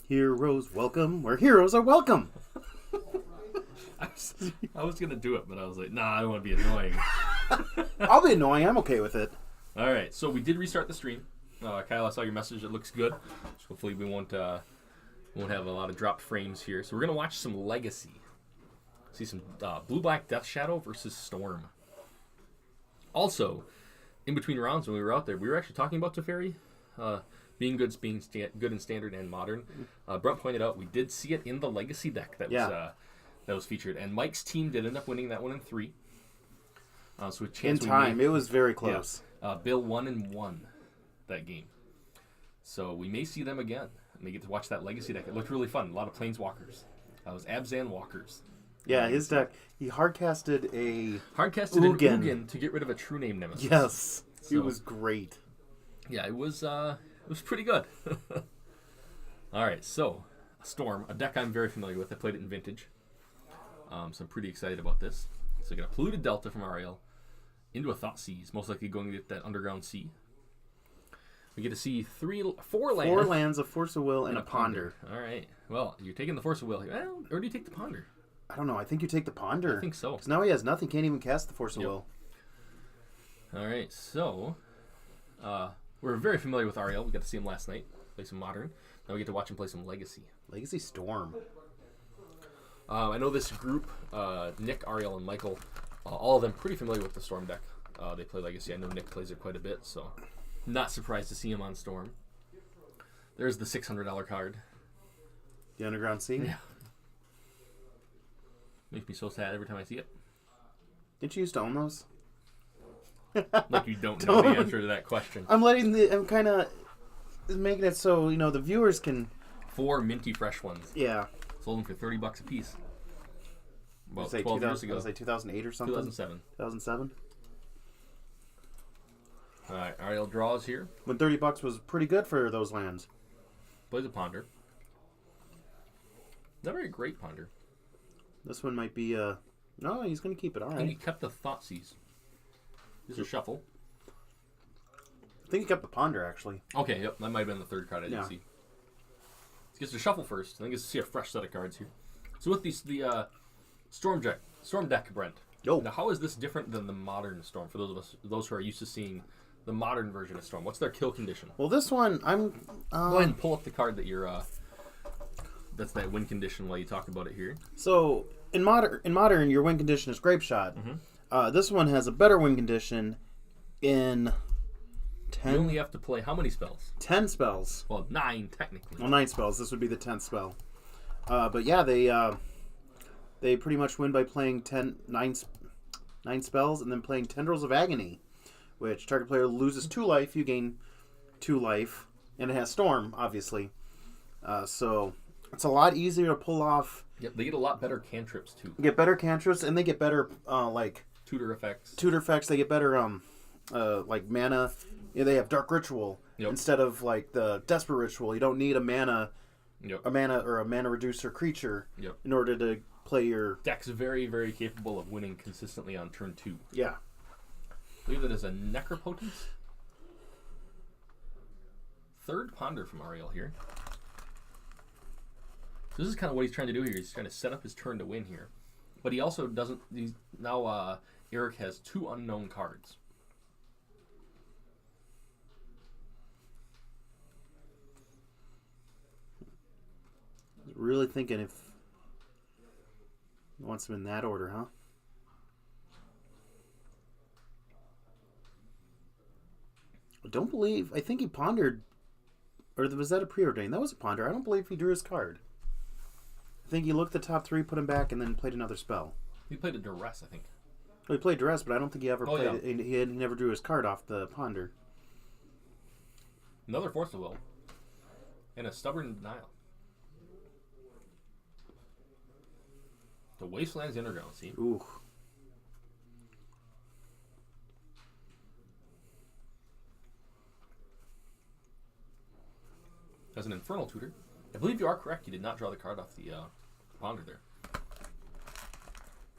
Heroes welcome where heroes are welcome. I was going to do it, but I was like, nah, I don't want to be annoying. I'll be annoying. I'm okay with it. All right, so we did restart the stream. Kyle, I saw your message. It looks good. So hopefully we won't have a lot of dropped frames here. So we're going to watch some Legacy. See some Blue-Black Death Shadow versus Storm. Also, in between rounds when we were out there, we were actually talking about Teferi. Being good in Standard and Modern. Brent pointed out we did see it in the Legacy deck that was featured. And Mike's team did end up winning that one in 3. So with chance in time, it was very close. Yeah. Bill 1-1 that game. So we may see them again. And they get to watch that Legacy deck. It looked really fun. A lot of Planeswalkers. It was Abzan Walkers. Yeah, his deck, he hardcasted an Ugin to get rid of a True Name Nemesis. Yes, so, it was great. Yeah, it was pretty good. All right, so Storm, a deck I'm very familiar with. I played it in Vintage, so I'm pretty excited about this. So I got a Polluted Delta from Ariel into a Thoughtseize, most likely going to get that Underground Sea. We get to see 4 lands. 4 lands, a Force of Will, and a Ponder. All right. Well, you're taking the Force of Will. Well, or do you take the Ponder? I don't know. I think you take the Ponder. I think so. Because now he has nothing. Can't even cast the Force of Will. All right. So, we're very familiar with Ariel. We got to see him last night. Play some Modern. Now we get to watch him play some Legacy. Legacy Storm. I know this group, Nick, Ariel, and Michael, all of them pretty familiar with the Storm deck. They play Legacy. I know Nick plays it quite a bit, so not surprised to see him on Storm. There's the $600 card. The Underground Sea? Yeah. Makes me so sad every time I see it. Didn't you used to own those? Like you don't know the answer to that question. I'm kind of making it so, the viewers can... 4 minty fresh ones. Yeah. Sold them for $30 a piece. About say 12 years ago. Was it 2008 or something? 2007. 2007? All right, Ariel draws here. When $30 was pretty good for those lands. Plays a Ponder. Not very great Ponder. This one might be, no, he's going to keep it. All right. I think he kept the Thoughtseize. This is a shuffle. I think he kept the Ponder, actually. Okay, yep. That might have been the third card I didn't see. He gets to shuffle first. I think gets to see a fresh set of cards here. So with the Storm deck, Brent. Yo. Now, how is this different than the Modern Storm? For those who are used to seeing the Modern version of Storm, what's their kill condition? Well, this one, I'm... Go ahead and pull up the card that you're... that's that win condition while you talk about it here. So, in modern, your win condition is Grape Shot. Mm-hmm. This one has a better win condition in 10... You only have to play how many spells? 10 spells. Well, 9, technically. Well, 9 spells. This would be the 10th spell. But yeah, they pretty much win by playing 9 spells and then playing Tendrils of Agony, which target player loses 2 life, you gain 2 life, and it has Storm, obviously. So... It's a lot easier to pull off. Yep, they get a lot better cantrips too. Get better cantrips, and they get better tutor effects. They get better mana. They have Dark Ritual instead of the Desperate Ritual. You don't need a mana, a mana reducer creature in order to play your deck's very, very capable of winning consistently on turn 2. Yeah, I believe that is a Necropotence. Third Ponder from Ariel here. So this is kind of what he's trying to do here. He's trying to set up his turn to win here. But he also doesn't... Now Eric has 2 unknown cards. Really thinking if he wants them in that order, huh? I think he pondered... Or was that a preordained? That was a ponder. I don't believe he drew his card. I think he looked at the top 3, put him back, and then played another spell. He played a Duress, I think. Well, he played Duress, but I don't think he ever played it. He never drew his card off the Ponder. Another Force of Will. And a Stubborn Denial. The Wasteland's Underground, see? Ooh. As an Infernal Tutor. I believe you are correct. You did not draw the card off the Ponder there.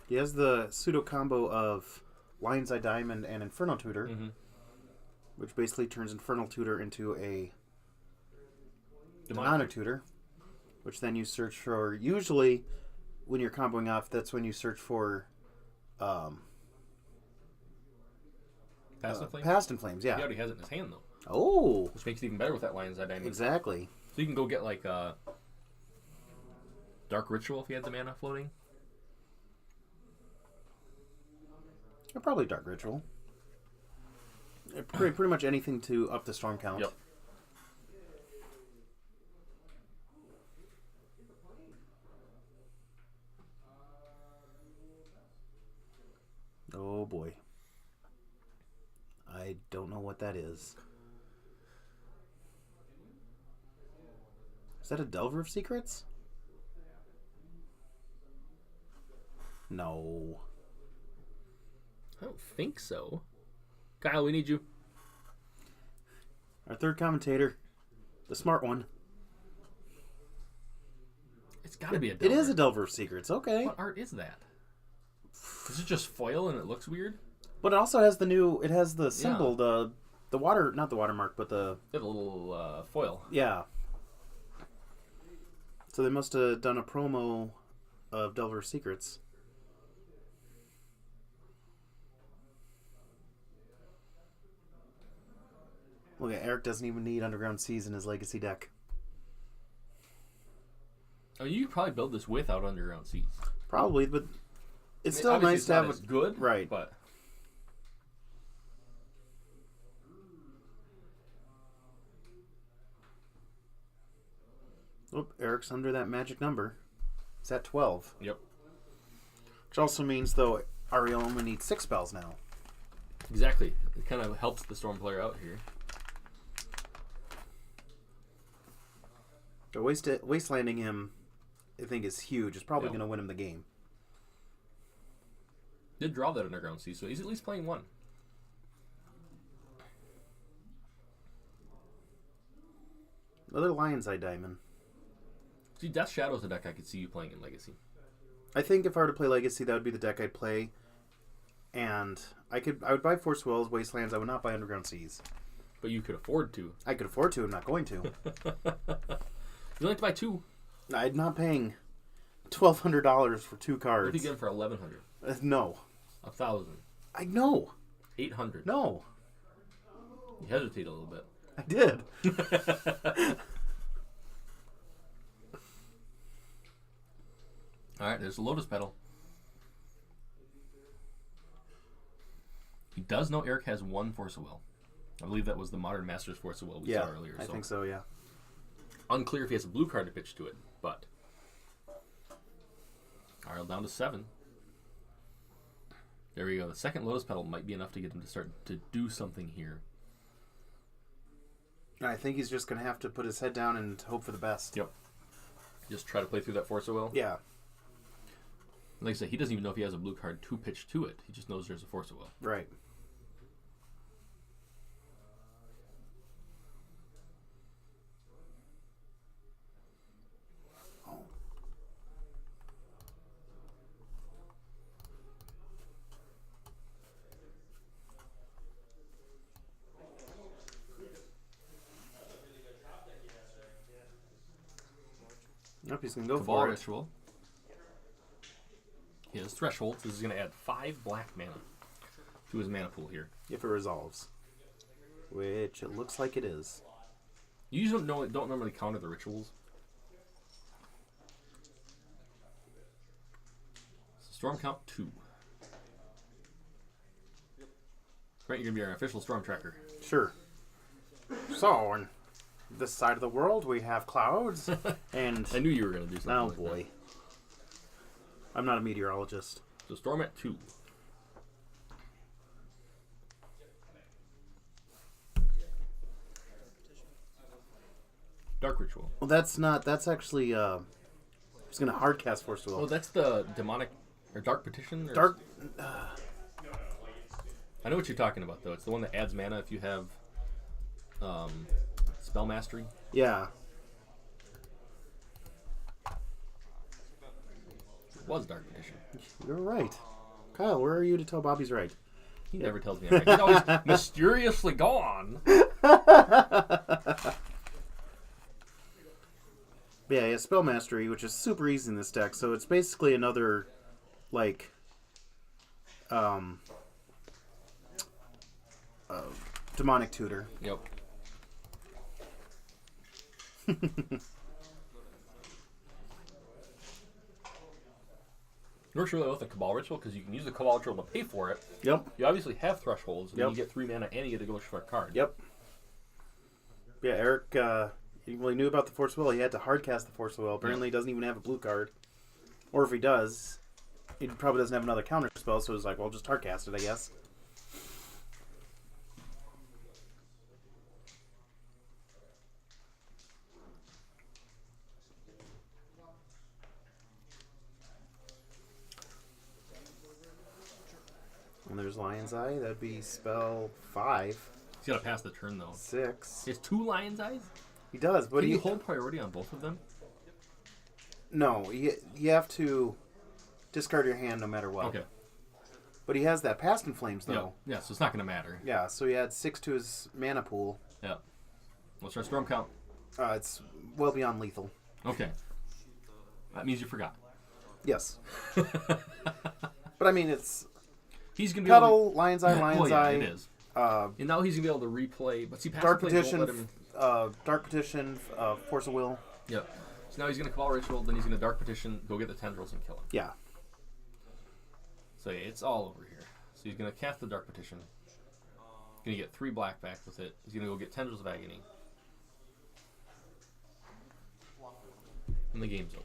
He has the pseudo combo of Lion's Eye Diamond and Infernal Tutor, which basically turns Infernal Tutor into a Demonic Tutor. which then you search for. Usually, when you're comboing off, that's when you search for Past in Flames? Past in Flames, yeah. He already has it in his hand, though. Oh! Which makes it even better with that Lion's Eye Diamond. Exactly. So you can go get, like, Dark Ritual if he had the mana floating. Or probably Dark Ritual. Pretty much anything to up the storm count. Yep. Oh boy. I don't know what that is. Is that a Delver of Secrets? No. I don't think so. Kyle, we need you. Our third commentator. The smart one. It's got to be a Delver. It is a Delver of Secrets, okay. What art is that? Is it just foil and it looks weird? But it also has it has the symbol, the water, not the watermark, but the... They have a little foil. Yeah. So they must have done a promo of Delver of Secrets. Look at Eric doesn't even need Underground Seas in his Legacy deck. Oh, you could probably build this without Underground Seas. Probably, but it's still nice to have a good, right. But oh, Eric's under that magic number. It's at 12. Yep. Which also means, though, Ariel only needs 6 spells now. Exactly. It kind of helps the Storm player out here. But wastelanding him, I think, is huge. It's probably going to win him the game. Did draw that Underground Sea, so he's at least playing one. Another Lion's Eye Diamond. See, Death Shadow's a deck I could see you playing in Legacy. I think if I were to play Legacy, that would be the deck I'd play. And I would buy Force Wills, Wastelands. I would not buy Underground Seas. But you could afford to. I could afford to. I'm not going to. You only have to buy 2. I'm not paying $1,200 for 2 cards. What do you get them for $1,100? No. 1,000. I know. 800. No. You hesitate a little bit. I did. All right, there's the Lotus Petal. He does know Eric has 1 Force of Will. I believe that was the Modern Masters Force of Will we saw earlier. I think so, yeah. Unclear if he has a blue card to pitch to it, but Ariel down to 7. There we go. The second Lotus Petal might be enough to get him to start to do something here. I think he's just going to have to put his head down and hope for the best. Yep. Just try to play through that Force of Will. Yeah. Like I said, he doesn't even know if he has a blue card to pitch to it. He just knows there's a Force of Will. Right. Nope, he's going to go Cabal for it. Ritual. He has Threshold. This is going to add 5 black mana to his mana pool here. If it resolves. Which it looks like it is. You usually don't normally counter the rituals. Storm count 2. Brent, you're going to be our official Storm tracker. Sure. So, on this side of the world, we have clouds, and... I knew you were going to do something Oh, like boy. that. I'm not a meteorologist. So Storm at 2. Dark Ritual. Well, that's actually, he's going to hardcast Force Will. Oh, that's the demonic, or Dark Petition? Or Dark... I know what you're talking about, though. It's the one that adds mana if you have Spell Mastery. Yeah. It was Dark Petition. You're right. Kyle, where are you to tell Bobby's right? He never tells me. He's always mysteriously gone. Yeah, he has Spell Mastery, which is super easy in this deck. So it's basically another, like, Demonic Tutor. Yep. It works really well with the Cabal Ritual because you can use the Cabal Ritual to pay for it. Yep. You obviously have thresholds, and Yep. then you get 3 mana and you get to go for a card. Yep. Yeah, Eric, he knew about the Force of Will. He had to hardcast the Force of Will. Apparently, he doesn't even have a blue card. Or if he does, he probably doesn't have another counter spell, so he's like, well, just hardcast it, I guess. And there's Lion's Eye. That'd be spell 5. He's got to pass the turn, though. 6. He has 2 Lion's Eyes? He does, but Can you hold priority on both of them? No, you have to discard your hand no matter what. Okay. But he has that Past in Flames, though. Yeah, so it's not going to matter. Yeah, so he had 6 to his mana pool. Yeah. What's our storm count? It's well beyond lethal. Okay. That means you forgot. Yes. But I mean, it's He's going to be Petal, able to... Lion's Eye, Lion's Eye. It is. And now he's going to be able to replay... But see, Dark Pass and Play won't Petition, let him... Dark Petition, Force of Will. Yep. So now he's going to Cabal Ritual, then he's going to Dark Petition, go get the Tendrils and kill him. Yeah. So yeah, it's all over here. So he's going to cast the Dark Petition. Going to get 3 black back with it. He's going to go get Tendrils of Agony. And the game's over.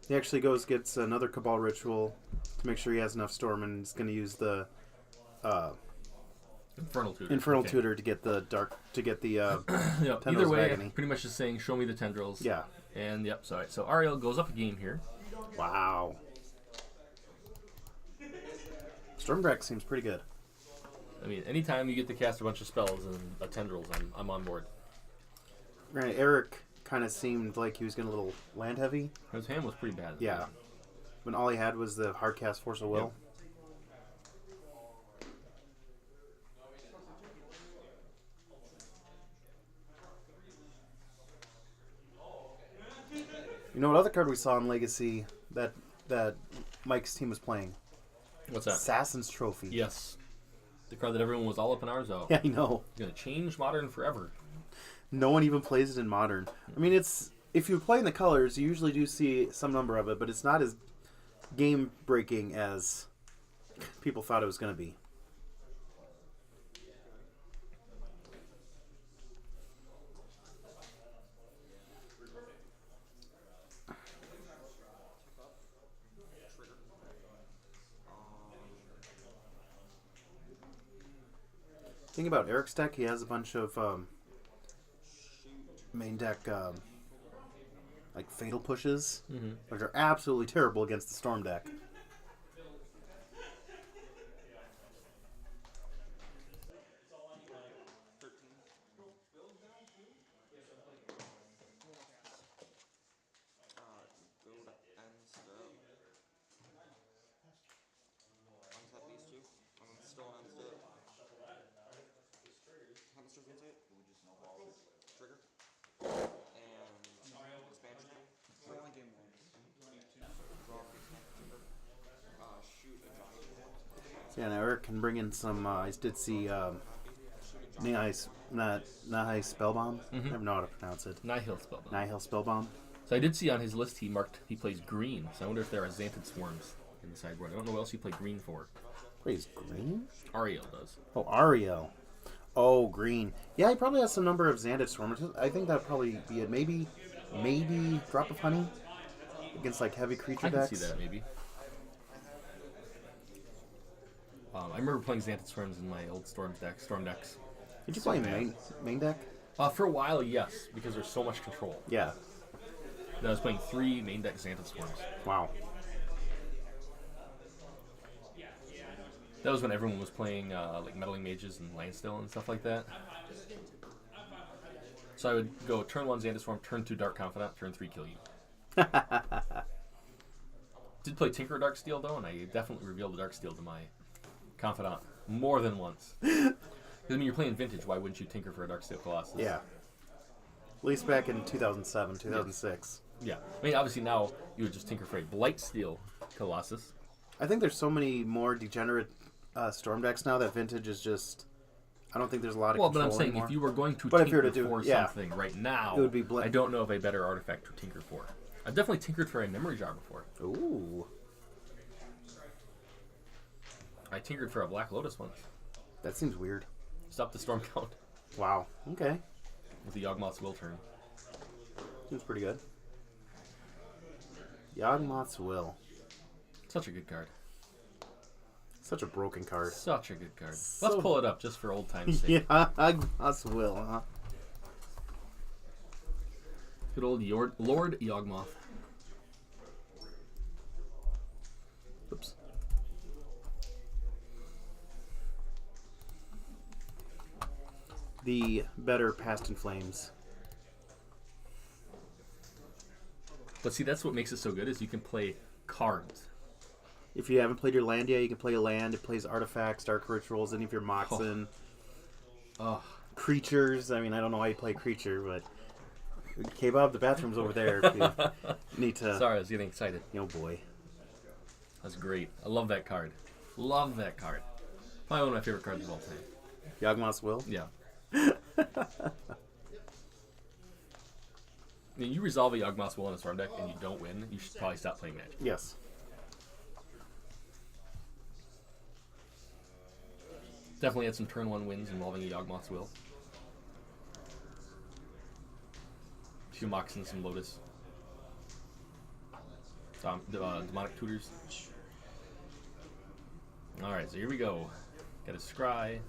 He actually gets another Cabal Ritual to make sure he has enough Storm, and he's going to use the Infernal Tutor. Infernal Tutor to get the Yeah, Tendrils either of way, Agony. pretty much just saying, show me the Tendrils. Yeah. And yep, sorry. So Ariel goes up a game here. Wow. Storm deck seems pretty good. I mean, anytime you get to cast a bunch of spells and a Tendrils, I'm on board. Right, Eric kind of seemed like he was getting a little land heavy. His hand was pretty bad. Yeah. When all he had was the hardcast Force of Will. Yep. You know what other card we saw in Legacy that Mike's team was playing? What's that? Assassin's Trophy. Yes. The card that everyone was all up in arms about. Yeah, I know. It's going to change Modern forever. No one even plays it in Modern. I mean, it's if you play in the colors, you usually do see some number of it, but it's not as game-breaking as people thought it was going to be. Thing about Eric's deck, he has a bunch of main deck like fatal pushes, which are absolutely terrible against the Storm deck. Yeah, now Eric can bring in some. I did see Nihai Spellbomb. I never know how to pronounce it. Nihil Spellbound. Nihil Spellbomb. So I did see on his list he plays green. So I wonder if there are Xanthid Swarms in the sideboard. I don't know what else he played green for. Plays green? Ariel does. Oh, Ariel. Oh, green. Yeah, he probably has some number of Xanthid Swarmers. I think that'd probably be it. Maybe Drop of Honey against like heavy creature decks. I can see that maybe. I remember playing Xanthid Swarms in my old Storm decks. Did you play main deck? For a while, yes, because there's so much control. Yeah. And I was playing 3 main deck Xanthid Swarms. Wow. That was when everyone was playing like Meddling Mages and Landstill and stuff like that. So I would go turn 1 Xanthid Swarm, turn 2 Dark Confidant, turn 3 kill you. Did play Tinker Darksteel though, and I definitely revealed the Darksteel to my confidant more than once. Because I mean, you're playing Vintage. Why wouldn't you tinker for a Darksteel Colossus? Yeah. At least back in 2007, 2006. Yeah. I mean, obviously now you would just tinker for a Blightsteel Colossus. I think there's so many more degenerate Storm decks now that Vintage is just... I don't think there's a lot of control Well, but I'm saying anymore. if you were going to But if tinker you were to do- for yeah. something right now, It would be I don't know of a better artifact to tinker for. I've definitely tinkered for a Memory Jar before. Ooh. I tinkered for a Black Lotus once. That seems weird. Stop the storm count Wow. Okay. with the Yawgmoth's Will turn. Seems pretty good. Yawgmoth's Will. Such a good card. Such a broken card. Such a good card. So- Let's pull it up just for old time's sake. Yawgmoth's Will, huh? Good old Lord Yawgmoth. Oops. The better Past in Flames. But see, that's what makes it so good is you can play cards. If you haven't played your land yet, you can play a land. It plays artifacts, dark rituals, any of your Moxen. Oh. Creatures. I mean, I don't know why you play creature, but... K-Bob, the bathroom's over there if you need to... Sorry, I was getting excited. Oh, boy. That's great. I love that card. Love that card. Probably one of my favorite cards of all time. Yawgmoth's Will? Yeah. I mean, you resolve a Yawgmoth's Will in a Storm deck and you don't win, you should probably stop playing Magic. Yes. Definitely had some turn 1 wins involving a Yawgmoth's Will. A few Moxen, some Lotus. Demonic Tutors. Alright, so here we go. Got a Scry.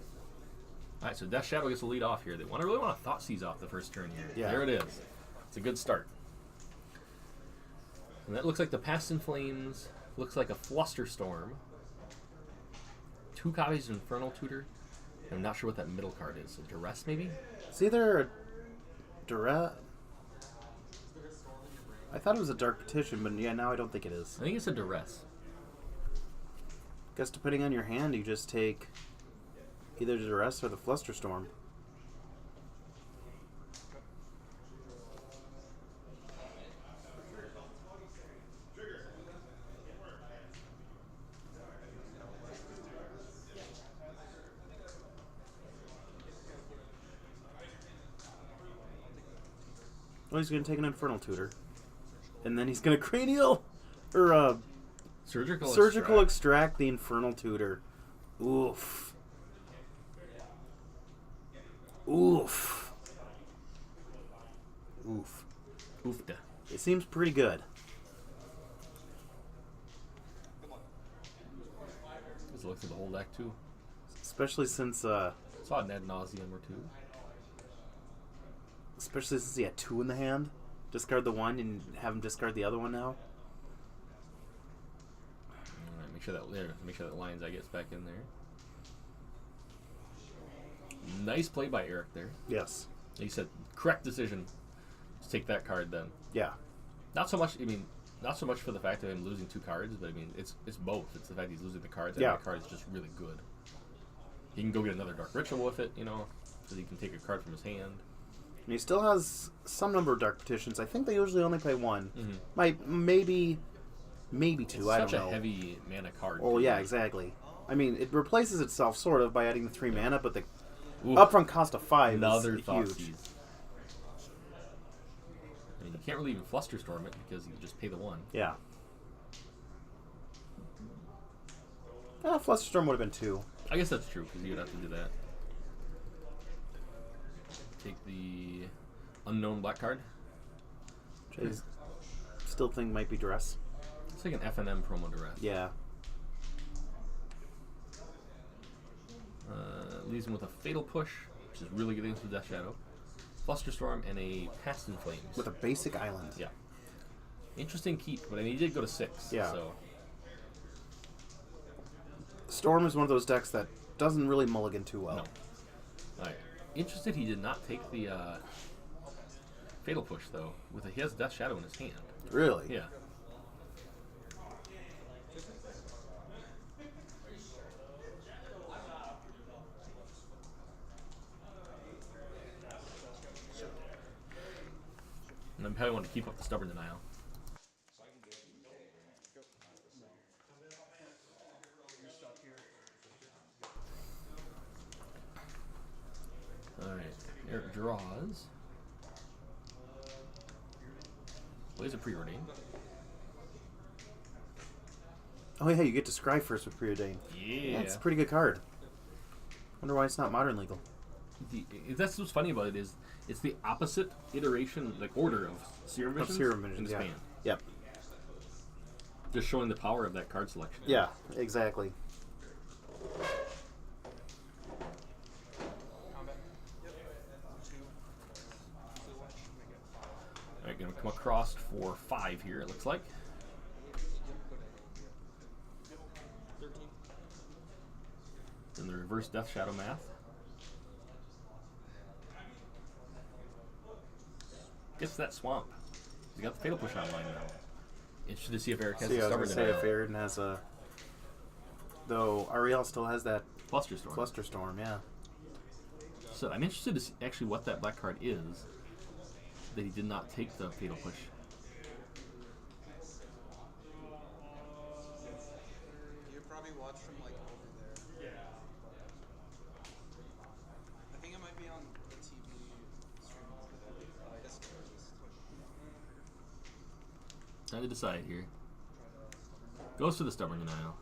Alright, so Death Shadow gets the lead off here. They really want to Thought Seize off the first turn here. Yeah. There it is. It's a good start. And that looks like the Past in Flames. Looks like a Flusterstorm. 2 copies of Infernal Tutor. I'm not sure what that middle card is. A Duress, maybe? It's either a Duress... I thought it was a Dark Petition, but yeah, now I don't think it is. I think it's a Duress. Guess depending on your hand, you just take either the Duress or the Flusterstorm. Well, he's going to take an Infernal Tutor. And then he's going to Cranial... Or, Surgical Extract the Infernal Tutor. Oof. Oof. Oof. Oofda. It seems pretty good. Just look through the whole deck, too. Especially since, Saw an Ad Nauseam or 2. especially since he had 2 in the hand. Discard the one and have him discard the other one now. Alright, make sure that Lion's Eye gets back in there. Nice play by Eric there. Yes. He said, correct decision to take that card then. Yeah. Not so much for the fact of him losing 2 cards, but I mean, it's both. It's the fact he's losing the cards, and Yeah. the card is just really good. He can go get another Dark Ritual with it, so he can take a card from his hand. And he still has some number of Dark Petitions. I think they usually only play 1. Mm-hmm. Maybe 2, It's I don't know. such a heavy mana card. Oh, too. yeah, exactly. I mean, it replaces itself, sort of, by adding the 3 mana, but the Oof. upfront cost of 5 Another is Thought huge. Seize. I mean, you can't really even Flusterstorm it because you just pay the 1. Yeah. Flusterstorm would have been 2. I guess that's true because you'd have to do that. Take the unknown black card. Which I still think might be Duress. It's like an FNM promo Duress. Yeah. Leaves him with a Fatal Push, which is really good against the Death Shadow. Flusterstorm and a Past in Flames. With a basic island. Yeah. Interesting keep, but I mean, he did go to 6. Yeah. So. Storm is one of those decks that doesn't really mulligan too well. No. Alright. Interested he did not take the Fatal Push, though. He has Death Shadow in his hand. Really? Yeah. And I probably want to keep up the stubborn denial. Alright, Eric draws. Plays a preordain. Oh yeah, you get to scry first with preordain. Yeah. That's a pretty good card. Wonder why it's not modern legal. That's what's funny about it is it's the opposite iteration, like order of Serum Visions, in the yeah. span. Yep. Just showing the power of that card selection. Yeah, exactly. Alright, gonna come across for 5 here, it looks like. Then the reverse Death Shadow math. Gets that swamp. He's got the Fatal Push online now. Interested to see if Eric has a stubborn denial. If Aaron has a... Though Ariel still has that Flusterstorm. Flusterstorm, yeah. So I'm interested to see actually what that black card is that he did not take the Fatal Push. You probably watch from like over there. Yeah. I think it might be on the TV stream over there. I guess it is. Time to decide here. Goes to the Stubborn Denial.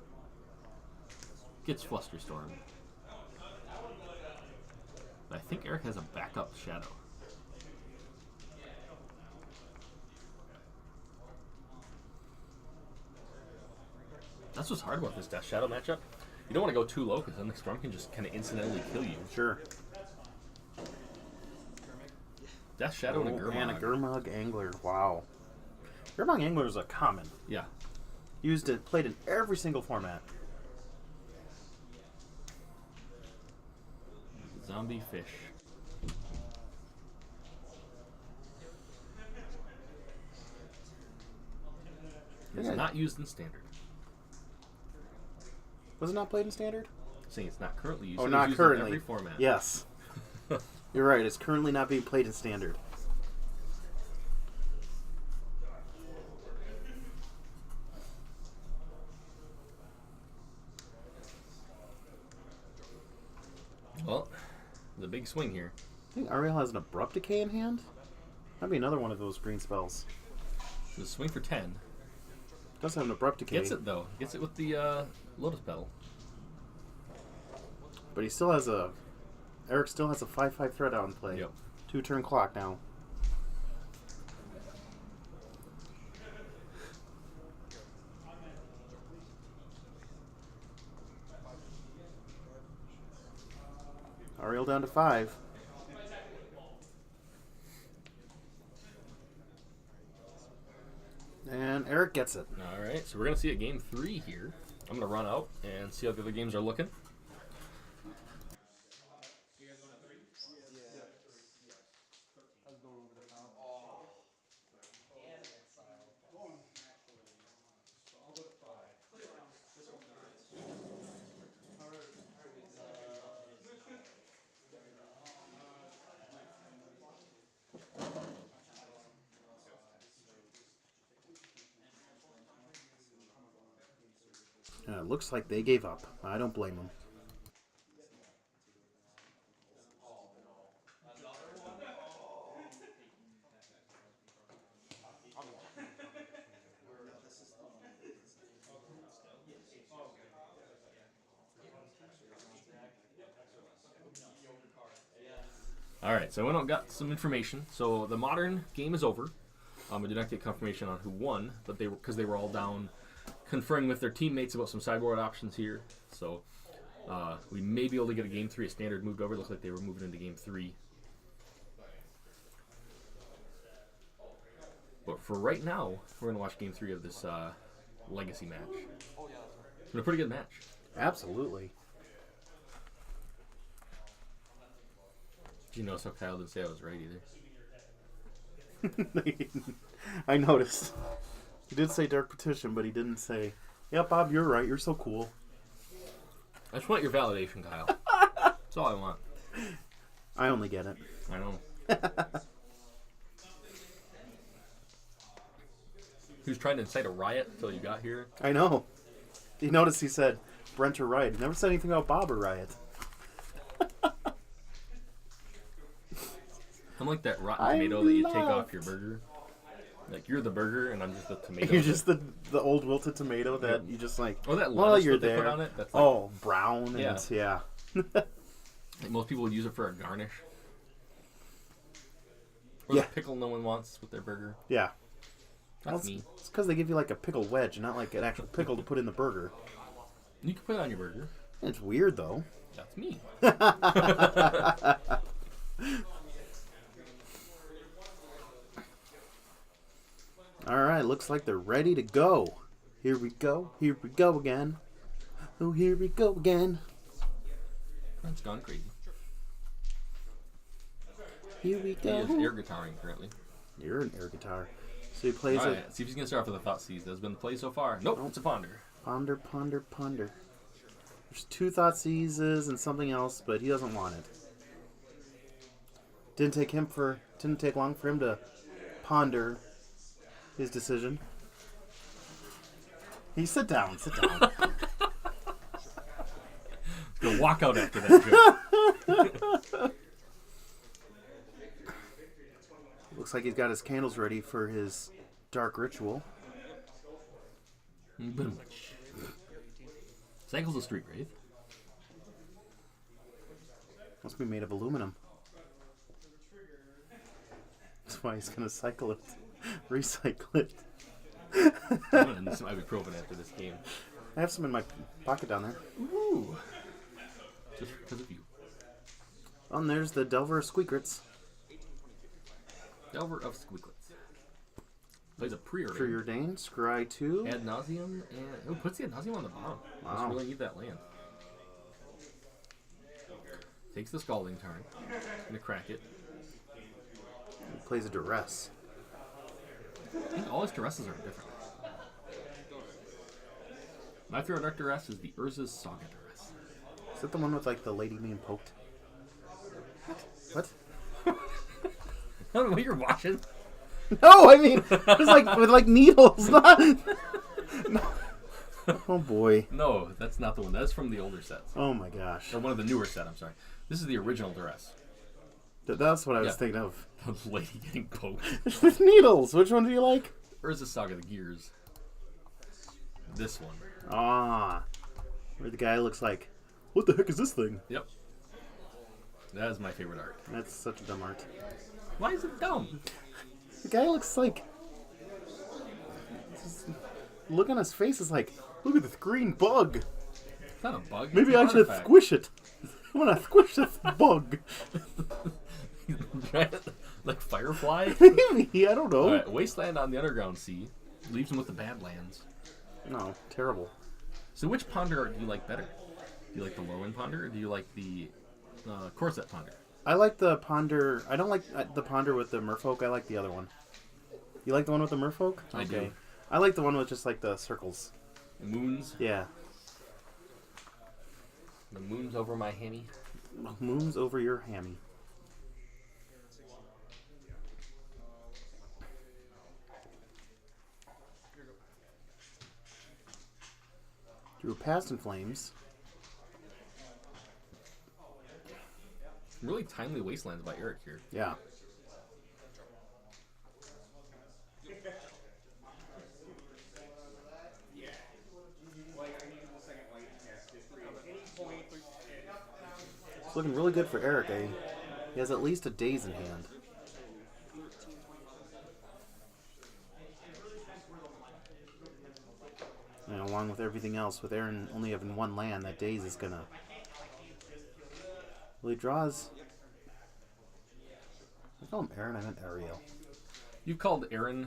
Gets Flusterstorm. I think Eric has a backup Shadow. That's what's hard about this Death Shadow matchup. You don't want to go too low because then the Storm can just kind of incidentally kill you. Sure. Death Shadow and a Gurmag. And a Gurmag Angler. Wow. Gurmag Angler is a common. Yeah. Used it, played in every single format. Zombie Fish. It's not used in Standard. Was it not played in Standard? Saying it's not currently used. Oh, It's not used currently. In every format. Yes. You're right. It's currently not being played in Standard. Well, the big swing here. I think Ariel has an Abrupt Decay in hand. That'd be another one of those green spells. The swing for 10. Does have an Abrupt Decay. Gets it though. Gets it with the Lotus Petal. But he still has a... Eric still has a 5/5 threat out in play. Yep. 2-turn clock now. Ariel down to 5. And Eric gets it. All right, so we're gonna see a game 3 here. I'm gonna run out and see how the other games are looking. It looks like they gave up. I don't blame them. All right, so I went out and got some information. So the modern game is over. I did not get confirmation on who won, but because they were all down, conferring with their teammates about some sideboard options here. So we may be able to get a game 3. A Standard moved over. It looks like they were moving into game 3. But for right now, we're gonna watch game 3 of this Legacy match. It's been a pretty good match. Absolutely. Did you notice how Kyle didn't say I was right either? I noticed. He did say Dark Petition, but he didn't say, yeah, Bob, you're right. You're so cool. I just want your validation, Kyle. That's all I want. I only get it. I know. He was trying to incite a riot until you got here. I know. You notice he said Brent or Riot. He never said anything about Bob or Riot. I'm like that rotten tomato that you take off your burger. Like, you're the burger, and I'm just the tomato. You're just the old wilted tomato that you just like, Oh, that well, lettuce you're that they there. put on it? That's like, Oh, brown. Yeah. And yeah. like most people would use it for a garnish. Or Yeah. the pickle no one wants with their burger. Yeah. That's me. It's because they give you like a pickle wedge, not like an actual pickle to put in the burger. You can put it on your burger. It's weird, though. That's me. Alright, looks like they're ready to go. Here we go. Here we go again. Oh, here we go again. That's gone crazy. Here we He go. is air guitaring currently. You're an air guitar. So he plays All a right, see if he's going to start off with a Thoughtseize. That's been the play so far. Nope, it's a Ponder. ponder, ponder, ponder. There's 2 Thoughtseizes and something else, but he doesn't want it. Didn't take long for him to ponder his decision. He sit down. Go walk out after that joke. Looks like he's got his candles ready for his dark ritual. Cycle's a street wraith. Must be made of aluminum. That's why he's gonna cycle it. Recycle it. I'm gonna need some ibuprofen after this game. I have some in my pocket down there. Ooh. Just because of you. Oh, and there's the Delver of Squeakrits. Delver of Squeaklets. Plays a preordained. Preordained, Scry 2. Ad nauseum, and puts the ad nauseum on the bottom. Wow. Just really need that land. Takes the Scalding Tarn. Gonna crack it. He plays a Duress. I think all his Duresses are different. My favorite Dark Duress is the Urza's Saga Duress. Is that the one with like the lady being poked? What? I don't know what you're watching. No, I mean it's like with like needles, not. No. Oh boy. No, that's not the one. That's from the older sets. Oh my gosh. Or one of the newer set, I'm sorry. This is the original Duress. That's what I was Yeah. thinking of. The lady getting poked. With needles. Which one do you like? Urza's Saga, the Gears. This one. Ah, where the guy looks like, what the heck is this thing? Yep. That is my favorite art. That's such a dumb art. Why is it dumb? The guy looks like, look on his face is like, look at this green bug. It's not a bug. Maybe it's I an should artifact. squish it. I'm gonna squish this bug. Giant, like Firefly? Maybe, I don't know. Alright, Wasteland on the Underground Sea. Leaves him with the Badlands. No, terrible. So which Ponder art do you like better? Do you like the low-end Ponder, or do you like the Corset Ponder? I like the Ponder. I don't like the Ponder with the merfolk. I like the other one. You like the one with the merfolk? I do. I like the one with just like the circles. The moons? Yeah. The moons over my hammy? Moons over your hammy. Drew Past in Flames. Really timely Wastelands by Eric here. Yeah. It's looking really good for Eric. He has at least a daze in hand. And along with everything else, with Aaron only having one land, that daze is gonna. Well, he draws. I call him Aaron. I meant Ariel. You've called Aaron,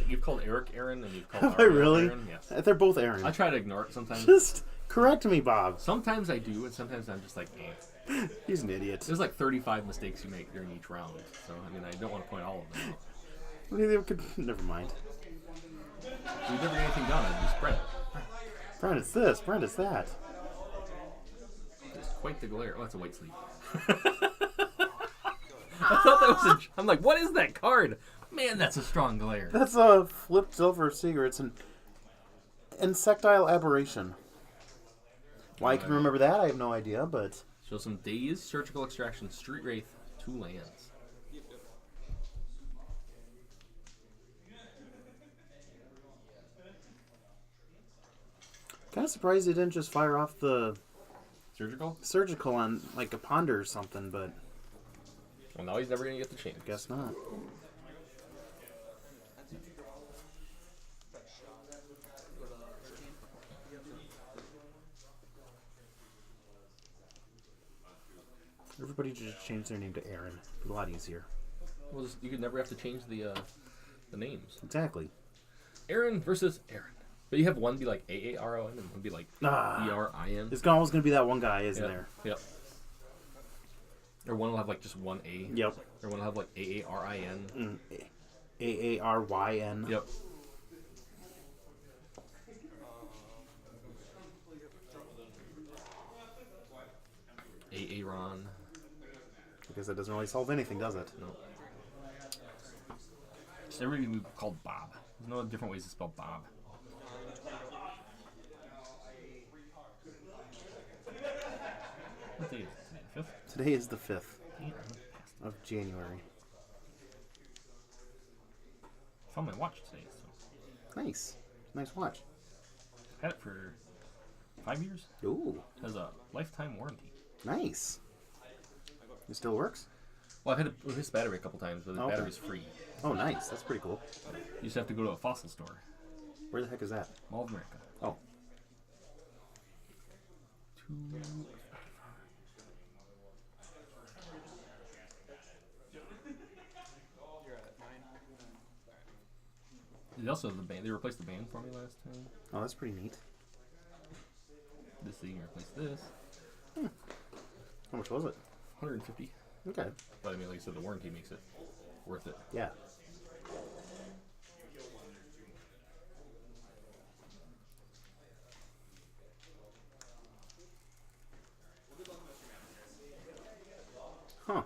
you've called Eric Aaron, and you've called Have I Ariel really? Aaron. Yes. They're both Aaron. I try to ignore it sometimes. Just correct me, Bob. Sometimes I do, and sometimes I'm just like, eh. He's an idiot. There's like 35 mistakes you make during each round, so I mean I don't want to point all of them out. Never mind. We never get anything done. It'd be Brent. Brent, it's this. Brent, it's that. It's quite the glare. Oh, that's a white sleeve. I thought that was a... I'm like, what is that card? Man, that's a strong glare. That's a flipped silver seeger. It's an insectile aberration. Why I can remember that, I have no idea, but... Show some Daze, Surgical Extraction, Street Wraith, 2 lands. Kind of surprised they didn't just fire off the Surgical on like a ponder or something, but well, now he's never gonna get the change. guess not. Everybody just changed their name to Aaron. A lot easier. Well, you could never have to change the names. Exactly. Aaron versus Aaron. But you have one be like AARON and one be like ERIN. There's always going to be that one guy, isn't there? Yep. Or one will have like just one A. Yep. Or one will have like AARIN. AARYN. Yep. Aaron. I guess that doesn't really solve anything, does it? No. Just everybody would be called Bob. There's no different ways to spell Bob. What day is it today? The 5th? Today is the 5th of January. I found my watch today. So. Nice. Nice watch. I've had it for 5 years. Ooh. It has a lifetime warranty. Nice. It still works? Well, I've had to replace the battery a couple times, but the battery's free. Oh, nice. That's pretty cool. You just have to go to a fossil store. Where the heck is that? Mall of America. Oh. They also have the band. They replaced the band for me last time. Oh, that's pretty neat. This thing replaced this. How much was it? 150. Okay. But I mean, like I said, the warranty makes it worth it. Yeah. Huh.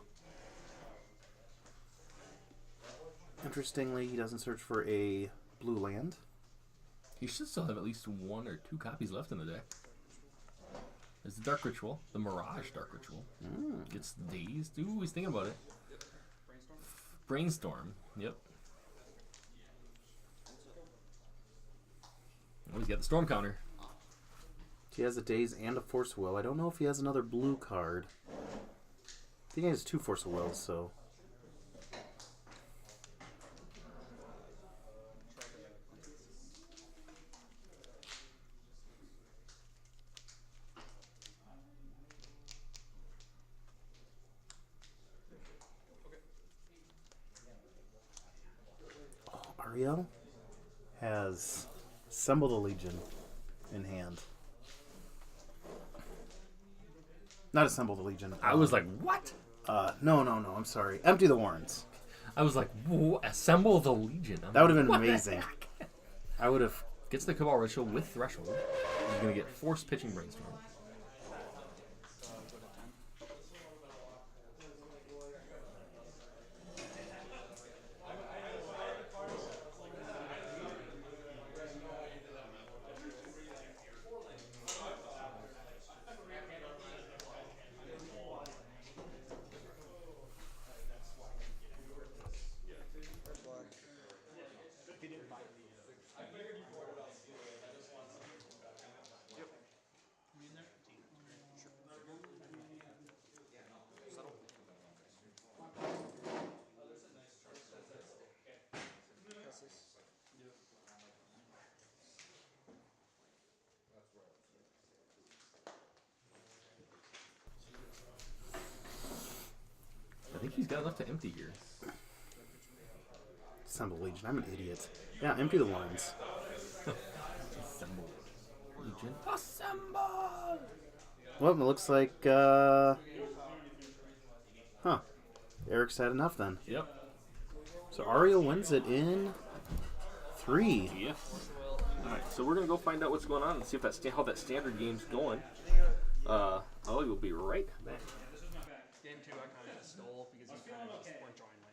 Interestingly, he doesn't search for a blue land. He should still have at least 1 or 2 copies left in the deck. There's the Dark Ritual, the Mirage Dark Ritual. Gets dazed. Ooh, he's thinking about it. Brainstorm. Yep. Oh, he's got the Storm counter. He has a Daze and a Force of Will. I don't know if he has another blue card. I think he has 2 Force of Wills, so... Ariel has Assemble the Legion in hand. Not Assemble the Legion. I was like, what? No, I'm sorry. Empty the Warrens. I was like, Assemble the Legion. That would have been amazing. I would have... Gets the Cabal Ritual with Threshold. He's going to get Forced Pitching Brainstorm. I think he's got enough to empty here. Assemble Legion. I'm an idiot. Yeah, empty the Warrens. Assemble Legion. Assemble! Well, it looks like, Eric's had enough then. Yep. So Ariel wins it in 3. Yes. All right, so we're gonna go find out what's going on and see if how that standard game's going. Ollie will be right back. Game 2, I kind of just stole because he kind of just went drawing lands.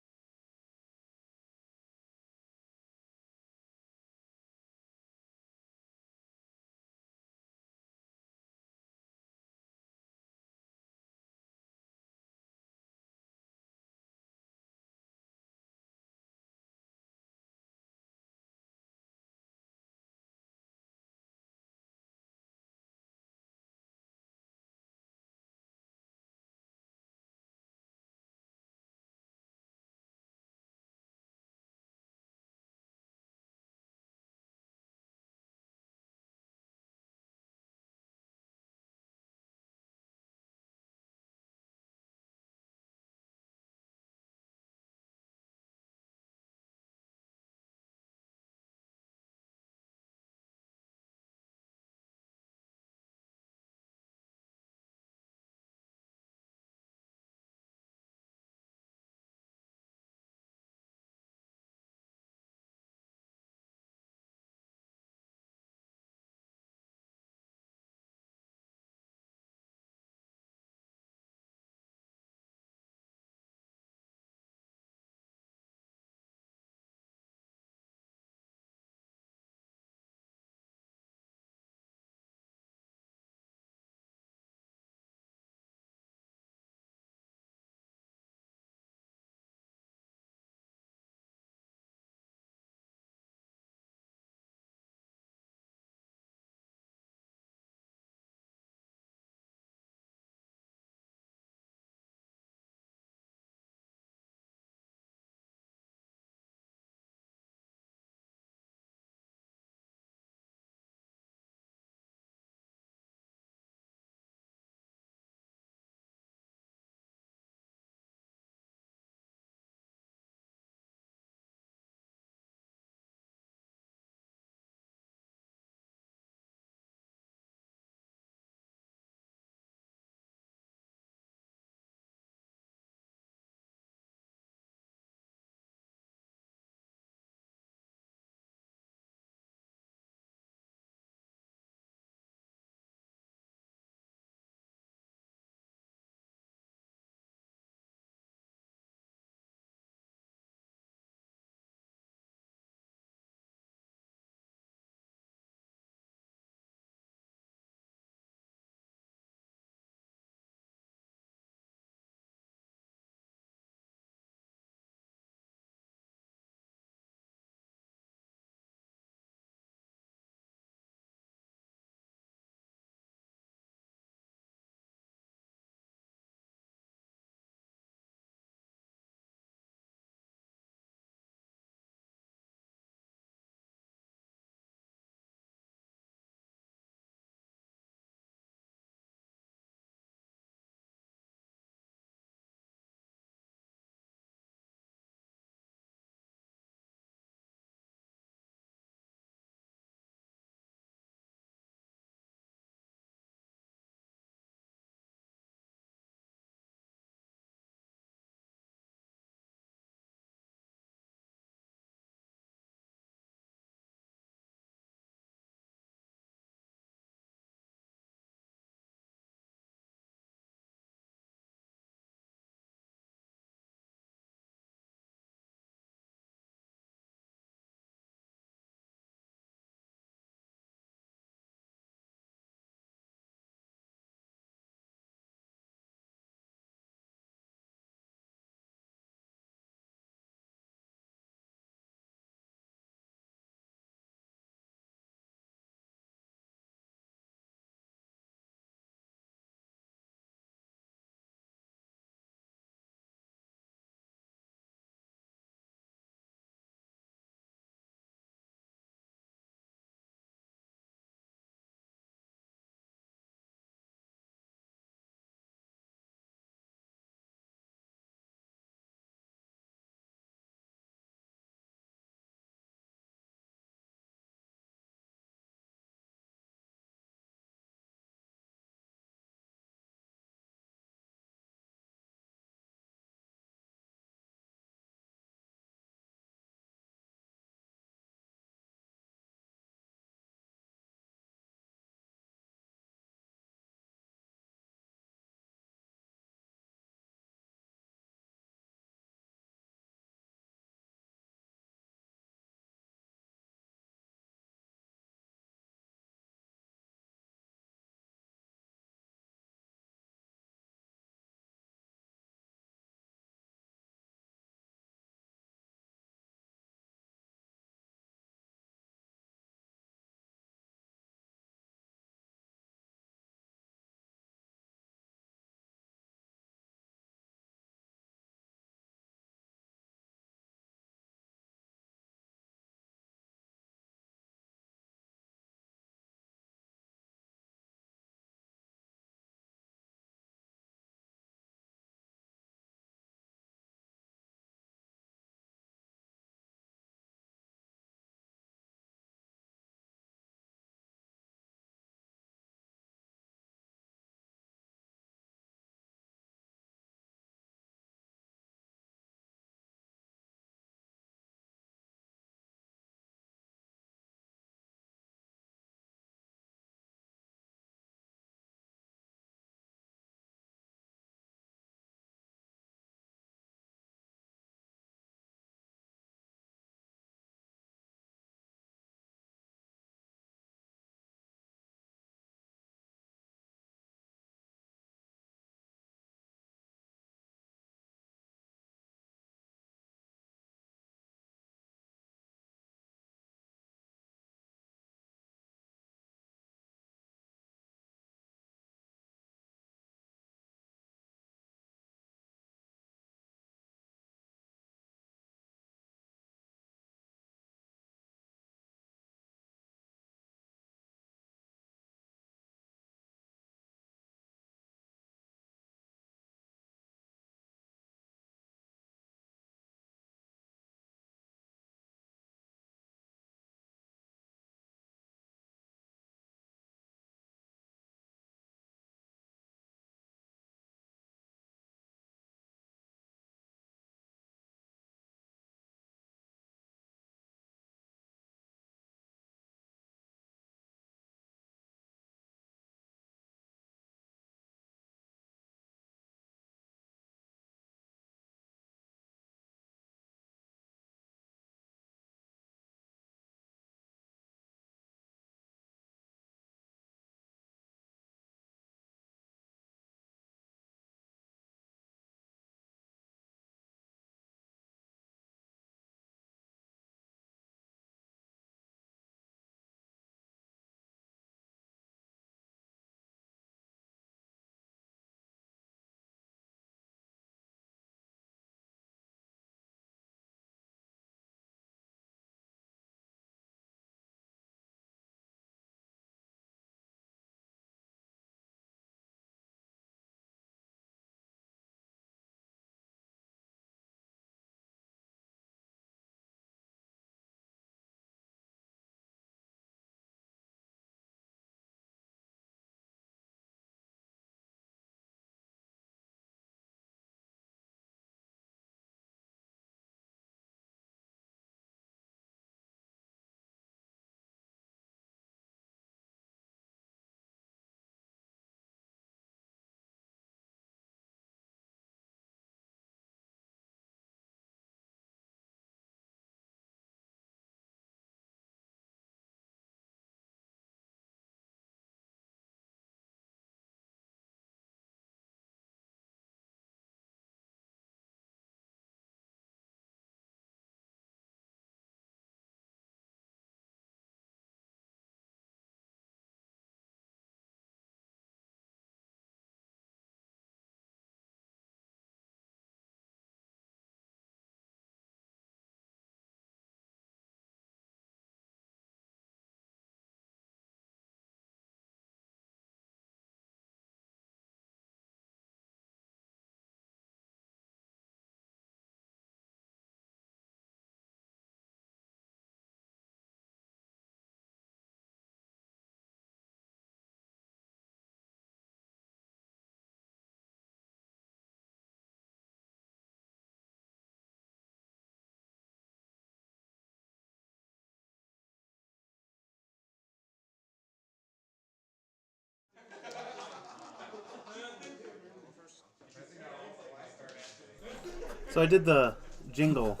So I did the jingle,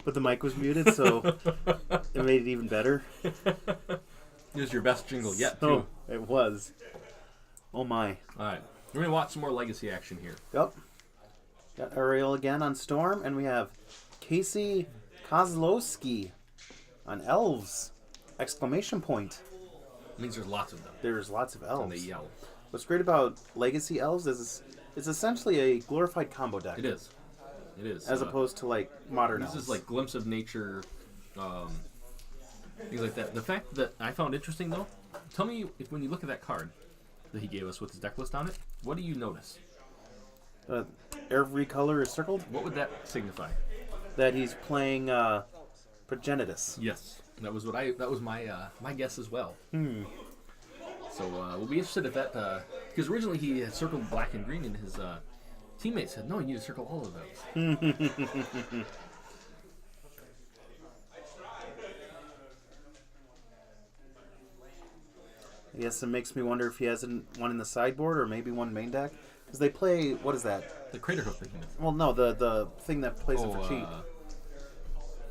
but the mic was muted, so it made it even better. It was your best jingle yet, too. Oh, it was. Oh my. All right. We're going to watch some more Legacy action here. Yep. Got Ariel again on Storm, and we have Kasey Kozlowski on Elves! Exclamation point. It means there's lots of them. There's lots of And elves. they yell. What's great about Legacy Elves is it's essentially a glorified combo deck. It is. It is. As opposed to like modern This elves. is like Glimpse of Nature, things like that. The fact that I found interesting, though, tell me if when you look at that card that he gave us with his deck list on it, what do you notice? Every color is circled. What would that signify? That he's playing Progenitus. Yes, that was my guess as well. Hmm. So we'll be interested if that because originally he had circled black and green, and his teammates said no, you need to circle all of those. I guess it makes me wonder if he has one in the sideboard or maybe one main deck. Because they play, what is that? The Crater Hoof Behemoth. Well, no, the thing that plays it for cheap.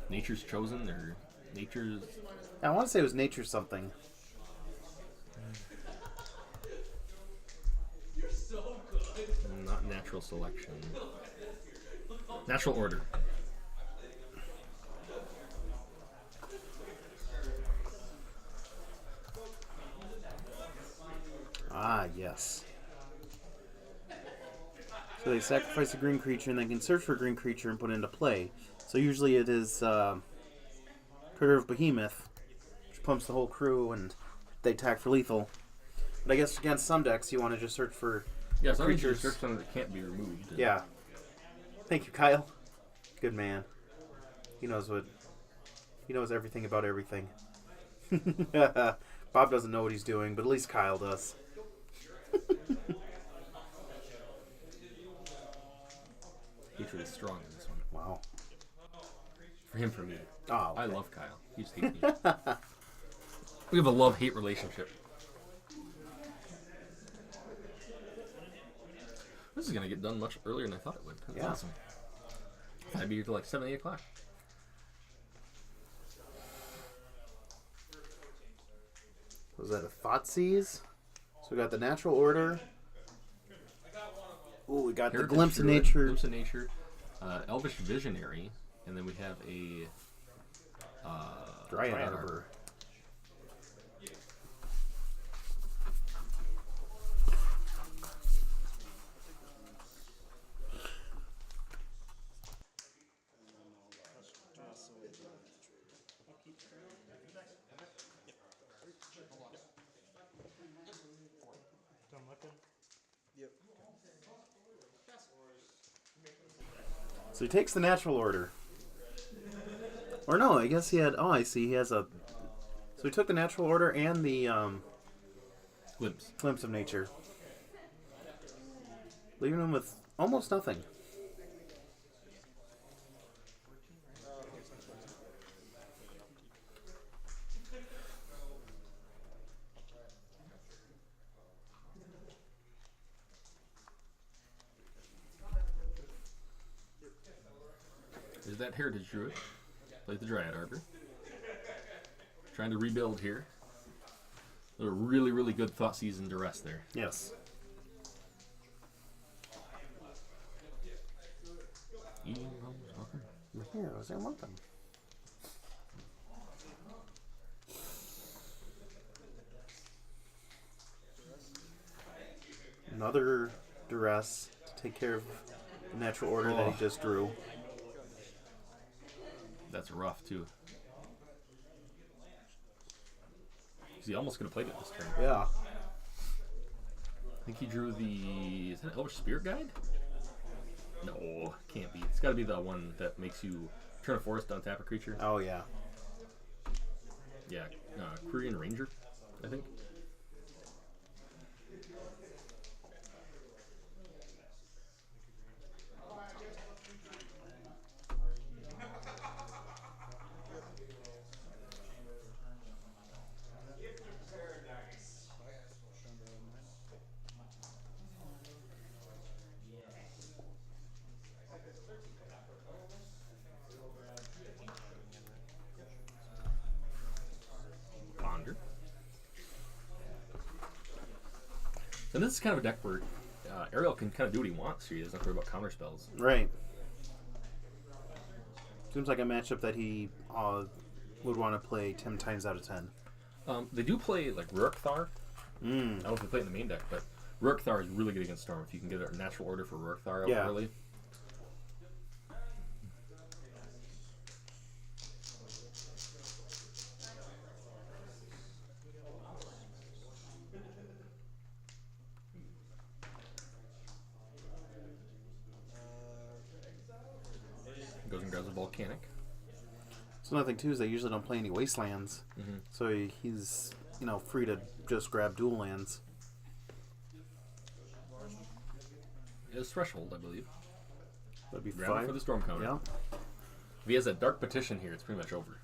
Nature's Chosen or Nature's. I want to say it was Nature something. Not Natural Selection. Natural Order. Ah, yes. So they sacrifice a green creature and they can search for a green creature and put it into play. So usually it is Crater of Behemoth, which pumps the whole crew and they attack for lethal. But I guess against some decks you want to just search for Yeah, as long as you creatures. search something that can't be removed. Yeah. Thank you, Kyle. Good man. He knows everything about everything. Bob doesn't know what he's doing, but at least Kyle does. Hatred is strong in this one. Wow. For him, for me. Oh, I okay. love Kyle. He just hates me. We have a love-hate relationship. This is going to get done much earlier than I thought it would. That's Yeah. awesome. I'd be here till like 7, 8 o'clock. Was that a Thoughtseize? So we got the Natural Order. Ooh, we got the Heritage Glimpse of Druid, Nature. Glimpse of Nature. Elvish Visionary. And then we have a... Dryad Dryad Arbor. So he takes the Natural Order. Or no, I guess he had... Oh, I see. He has a... So he took the Natural Order and the Glimpse. Glimpse of Nature. Leaving him with almost nothing. Is that Heritage Druid? Played the Dryad Arbor. Trying to rebuild here. A really, really good Thoughtseize and Duress there. Yes. Here, was there one thing? Another Duress to take care of the Natural Order that Oh. he just drew. That's rough, too. He almost could have played it this turn. Yeah. I think he drew the... Is that Elvish Spirit Guide? No, can't be. It's got to be the one that makes you turn a forest, untap a creature. Oh, yeah. Yeah, Quirion Ranger, I think. And this is kind of a deck where Ariel can kind of do what he wants here. He doesn't have to worry about counter spells. Right. Seems like a matchup that he would want to play 10 times out of 10. They do play like Rurkthar. I don't know if they play it in the main deck, but Rurkthar is really good against Storm. If you can get a natural order for Rurkthar out early. Goes and grabs a Volcanic. So another thing too is they usually don't play any wastelands, so he's free to just grab dual lands. It's Threshold, I believe. That'd be Grab it 5 for the Storm counter. Yeah. If he has a Dark Petition here, it's pretty much over.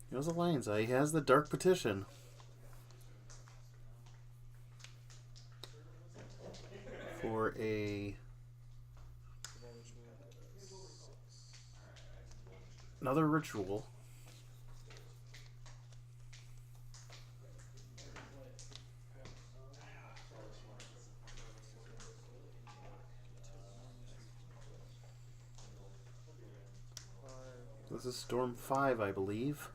He has a Lion's Eye. He has the Dark Petition. For another ritual. This is Storm 5, I believe.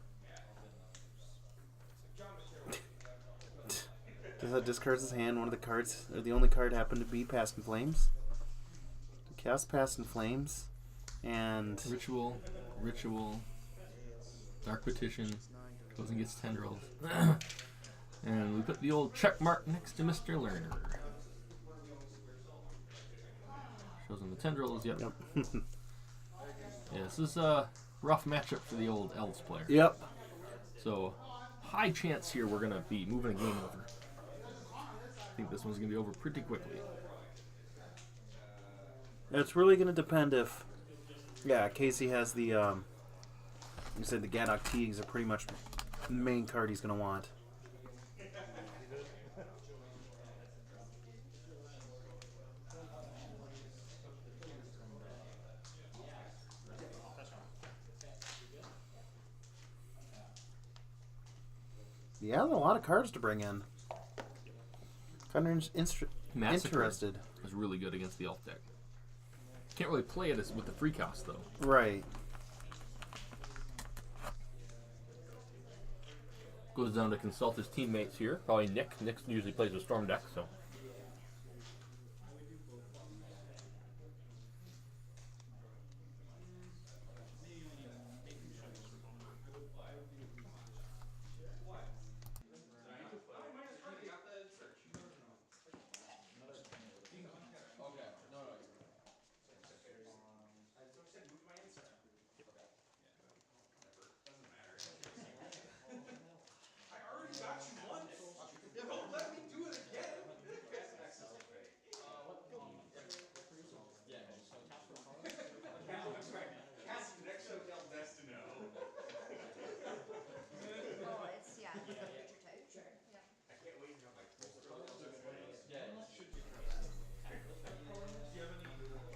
That discards his hand. One of the cards, or the only card, happened to be Past in Flames. Cast Past in Flames, and Ritual, Dark Petition, goes and gets Tendrils. And we put the old check mark next to Mr. Lerner. Shows him the Tendrils, yep. Yeah, this is a rough matchup for the old Elves player. Yep. So, high chance here we're going to be moving a game over. I think this one's going to be over pretty quickly. It's really going to depend if... Yeah, Kasey has the... you said the Gadok Teagues are pretty much the main card he's going to want. Yeah, there's a lot of cards to bring in. Kind of interested. Is really good against the Elf deck. Can't really play it with the free cost, though. Right. Goes down to consult his teammates here. Probably Nick. Nick usually plays with Storm deck, so...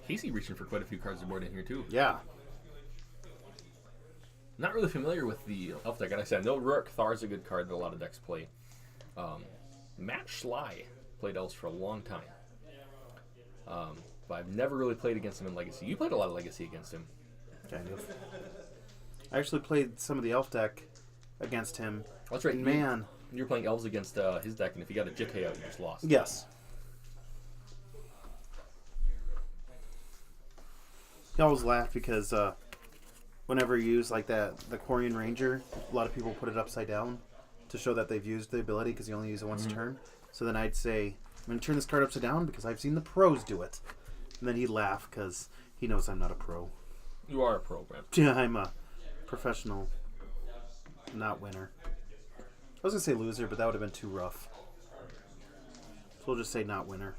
Kasey reaching for quite a few cards to board in here, too. Yeah. Not really familiar with the Elf deck. Like I said, I know Rurkthar is a good card that a lot of decks play. Matt Schley played Elves for a long time. But I've never really played against him in Legacy. You played a lot of Legacy against him. Kind of. I actually played some of the Elf deck against him. That's right. And man. You were playing Elves against his deck, and if you got a Jitte out, you just lost. Yes. He always laughed because whenever you use like the Quarian Ranger, a lot of people put it upside down to show that they've used the ability because you only use it once a turn. So then I'd say, I'm going to turn this card upside down because I've seen the pros do it. And then he'd laugh because he knows I'm not a pro. You are a pro, Brent. Yeah, I'm a professional, not winner. I was going to say loser, but that would have been too rough. So we'll just say not winner.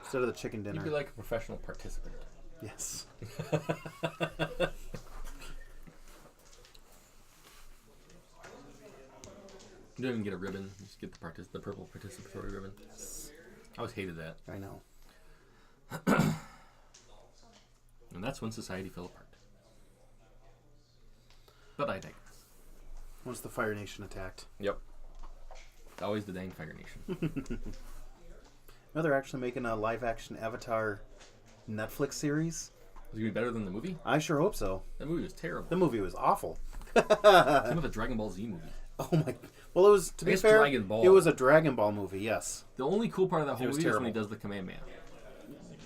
Instead of the chicken dinner. You'd be like a professional participant. Yes. You don't even get a ribbon. You just get the purple participatory ribbon. I always hated that. I know. And that's when society fell apart. But I digress. Once the Fire Nation attacked. Yep. Always the dang Fire Nation. No, they're actually making a live-action Avatar Netflix series. Is it going to be better than the movie? I sure hope so. That movie was terrible. The movie was awful. Same with the Dragon Ball Z movie. Oh my! Well, it was, to be guess fair, Dragon Ball. it was a Dragon Ball movie. Yes. The only cool part of that whole was movie is when terrible. he does the Kamehameha.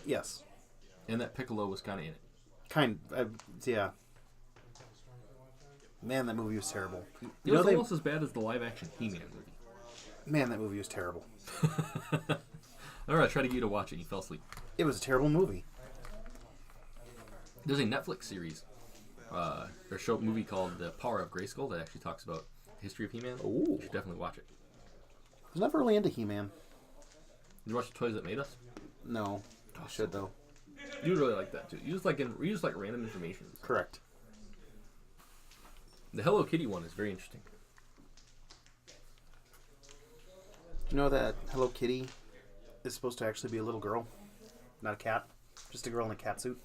Yes. And that Piccolo was kind of in it. Yeah. Man, that movie was terrible. It was almost as bad as the live-action He-Man movie. Man, that movie was terrible. I remember I tried to get you to watch it and you fell asleep. It was a terrible movie. There's a Netflix series, or movie called The Power of Grayskull that actually talks about the history of He-Man. Ooh. You should definitely watch it. I was never really into He-Man. Did you watch The Toys That Made Us? No. I should, though. You would really like that, too. You just like random information. Correct. The Hello Kitty one is very interesting. You know that Hello Kitty is supposed to actually be a little girl? Not a cat. Just a girl in a cat suit.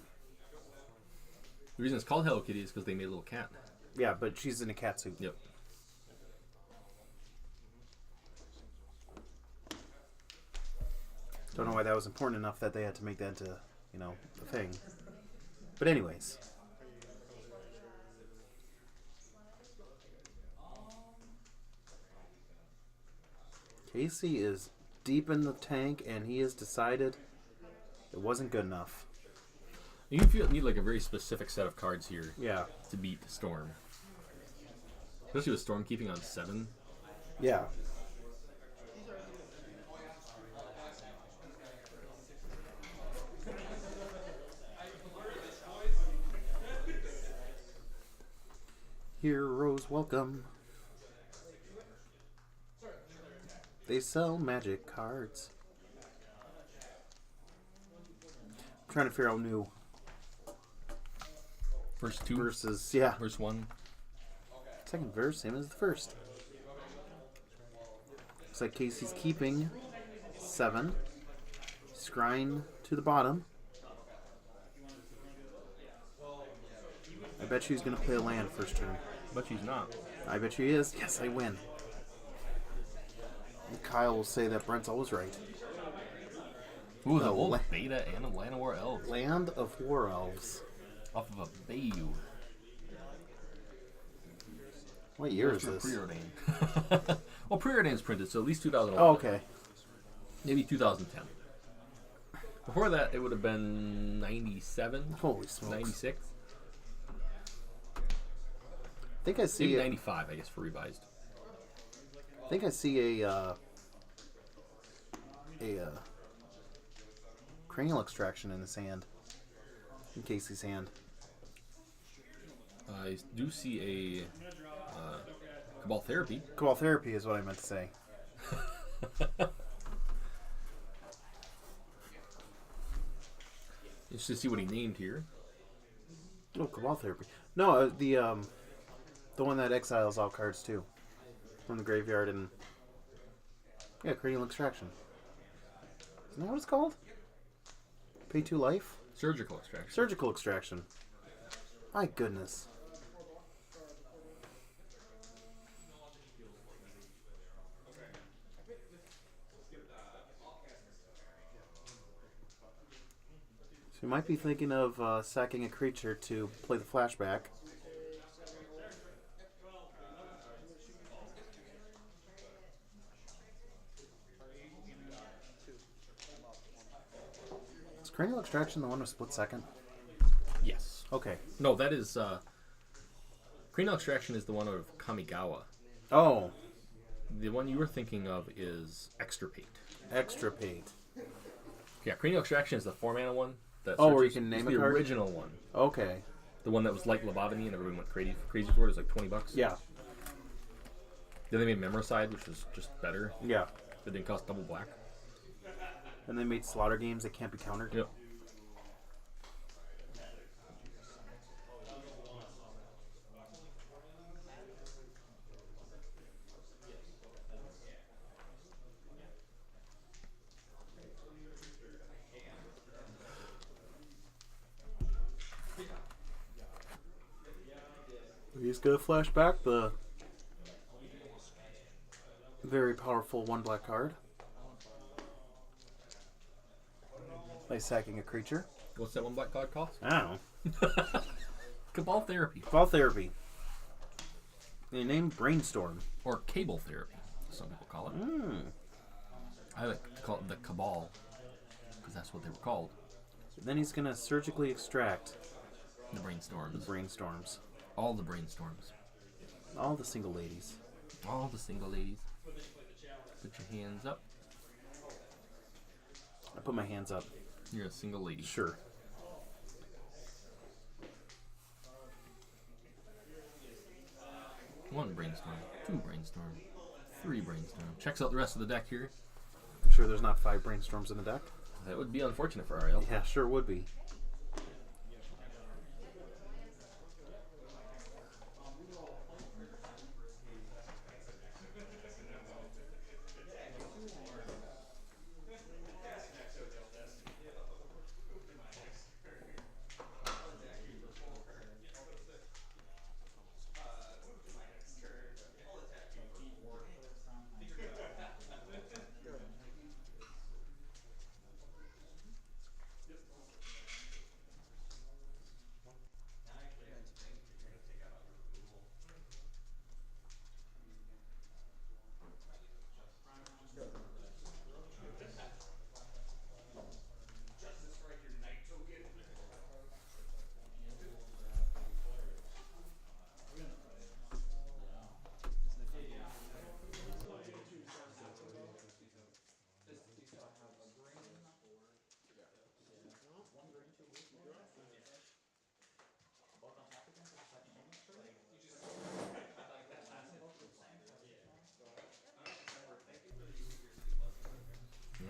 The reason it's called Hello Kitty is because they made a little cat. Yeah, but she's in a cat suit. Yep. Don't know why that was important enough that they had to make that into, a thing. But anyways. Kasey is deep in the tank, and he has decided it wasn't good enough. You need like a very specific set of cards here Yeah. to beat Storm. Especially with Storm keeping on 7. Yeah. Heroes welcome. They sell magic cards. I'm trying to figure out new First 2 verses. Yeah. Verse 1. Second verse, same as the first. Looks like Kasey's keeping 7. Scrying to the bottom. I bet you he's going to play a land first turn. But she's not. I bet you he is. Yes, I win. And Kyle will say that Brent's always right. Ooh, the Oh, old Beta and a Land of War Elves. Land of War Elves. Off of a Bayou. What year is this? Preordained. Well, Preordained's printed, so at least 2011. Oh, okay. Maybe 2010. Before that, it would have been 97. Holy smokes. 96. I think I see Maybe it. 95, I guess, for revised. I think I see a cranial extraction in his hand. In Kasey's hand. I do see a Cabal Therapy. Cabal Therapy is what I meant to say. Just to see what he named here. Oh, Cabal Therapy. No, the one that exiles all cards too. From the graveyard and... Yeah, cranial extraction. Isn't that what it's called? Pay 2 life? Surgical extraction. Surgical extraction. My goodness. So you might be thinking of sacking a creature to play the flashback. Is cranial extraction the one with split second? Yes. Okay. No, that is... Cranial extraction is the one of Kamigawa. Oh, The one you were thinking of is Extirpate. extirpate. Yeah, Cranial extraction is the 4-mana one. That Oh, where you searches- can name it's a the card? original one. Okay. The one that was like lobotomy and everyone went crazy for it. It was like $20. Yeah. Then they made Memoricide, which was just better. Yeah. It didn't cost double black. And they made slaughter games that can't be countered. Yep. He's going to flash back the very powerful 1 black card by sacking a creature. What's that 1 black card cost? I don't know. Cabal Therapy. Ball therapy. They named Brainstorm. Or Cable Therapy, some people call it. Mm. I like to call it the Cabal, because that's what they were called. Then he's going to surgically extract The Brainstorms. the Brainstorms. All the Brainstorms. All the single ladies. All the single ladies. Put your hands up. I put my hands up. You're a single lady. Sure. One Brainstorm. 2 Brainstorm. 3 Brainstorm. Checks out the rest of the deck here. I'm sure there's not 5 Brainstorms in the deck. That would be unfortunate for Ariel. Yeah, sure would be.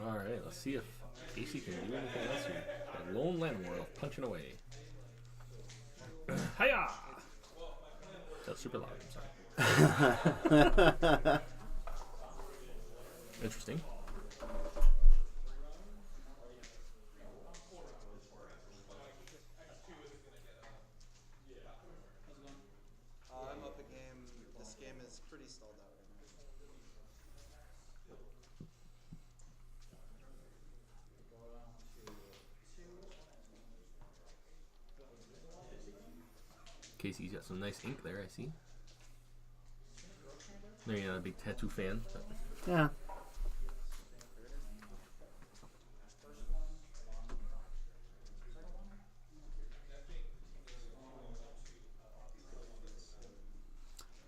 Alright, let's see if Kasey can do anything else here. The Lone Landworld punching away. Hiya! That's super loud, I'm sorry. Interesting. I'm up a game. This game is pretty stalled out right now. Kasey's got some nice ink there, I see. Maybe not a big tattoo fan, but Yeah.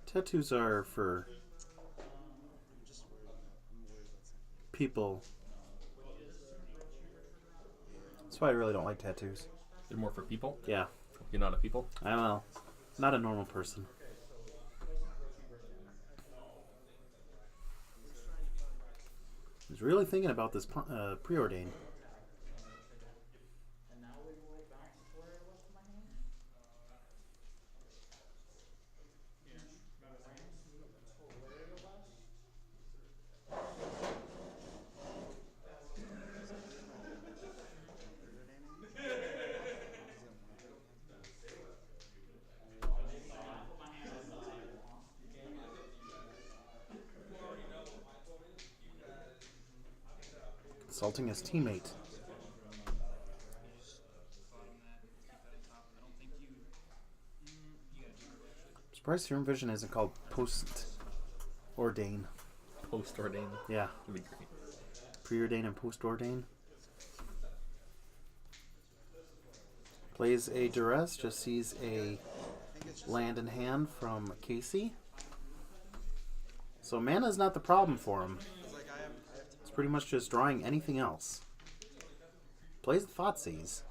Tattoos are for people. That's why I really don't like tattoos. they're more for people. Yeah. You're not a people. I don't know. Not a normal person. I was really thinking about this preordain. Consulting his teammate. I'm surprised Serum Vision isn't called post-ordain. Post-ordain. Yeah. That'd be great. Preordain and post-ordain. Plays a duress, just sees a land in hand from Kasey. So mana's not the problem for him. It's pretty much just drawing anything else. Plays the Thoughtseize.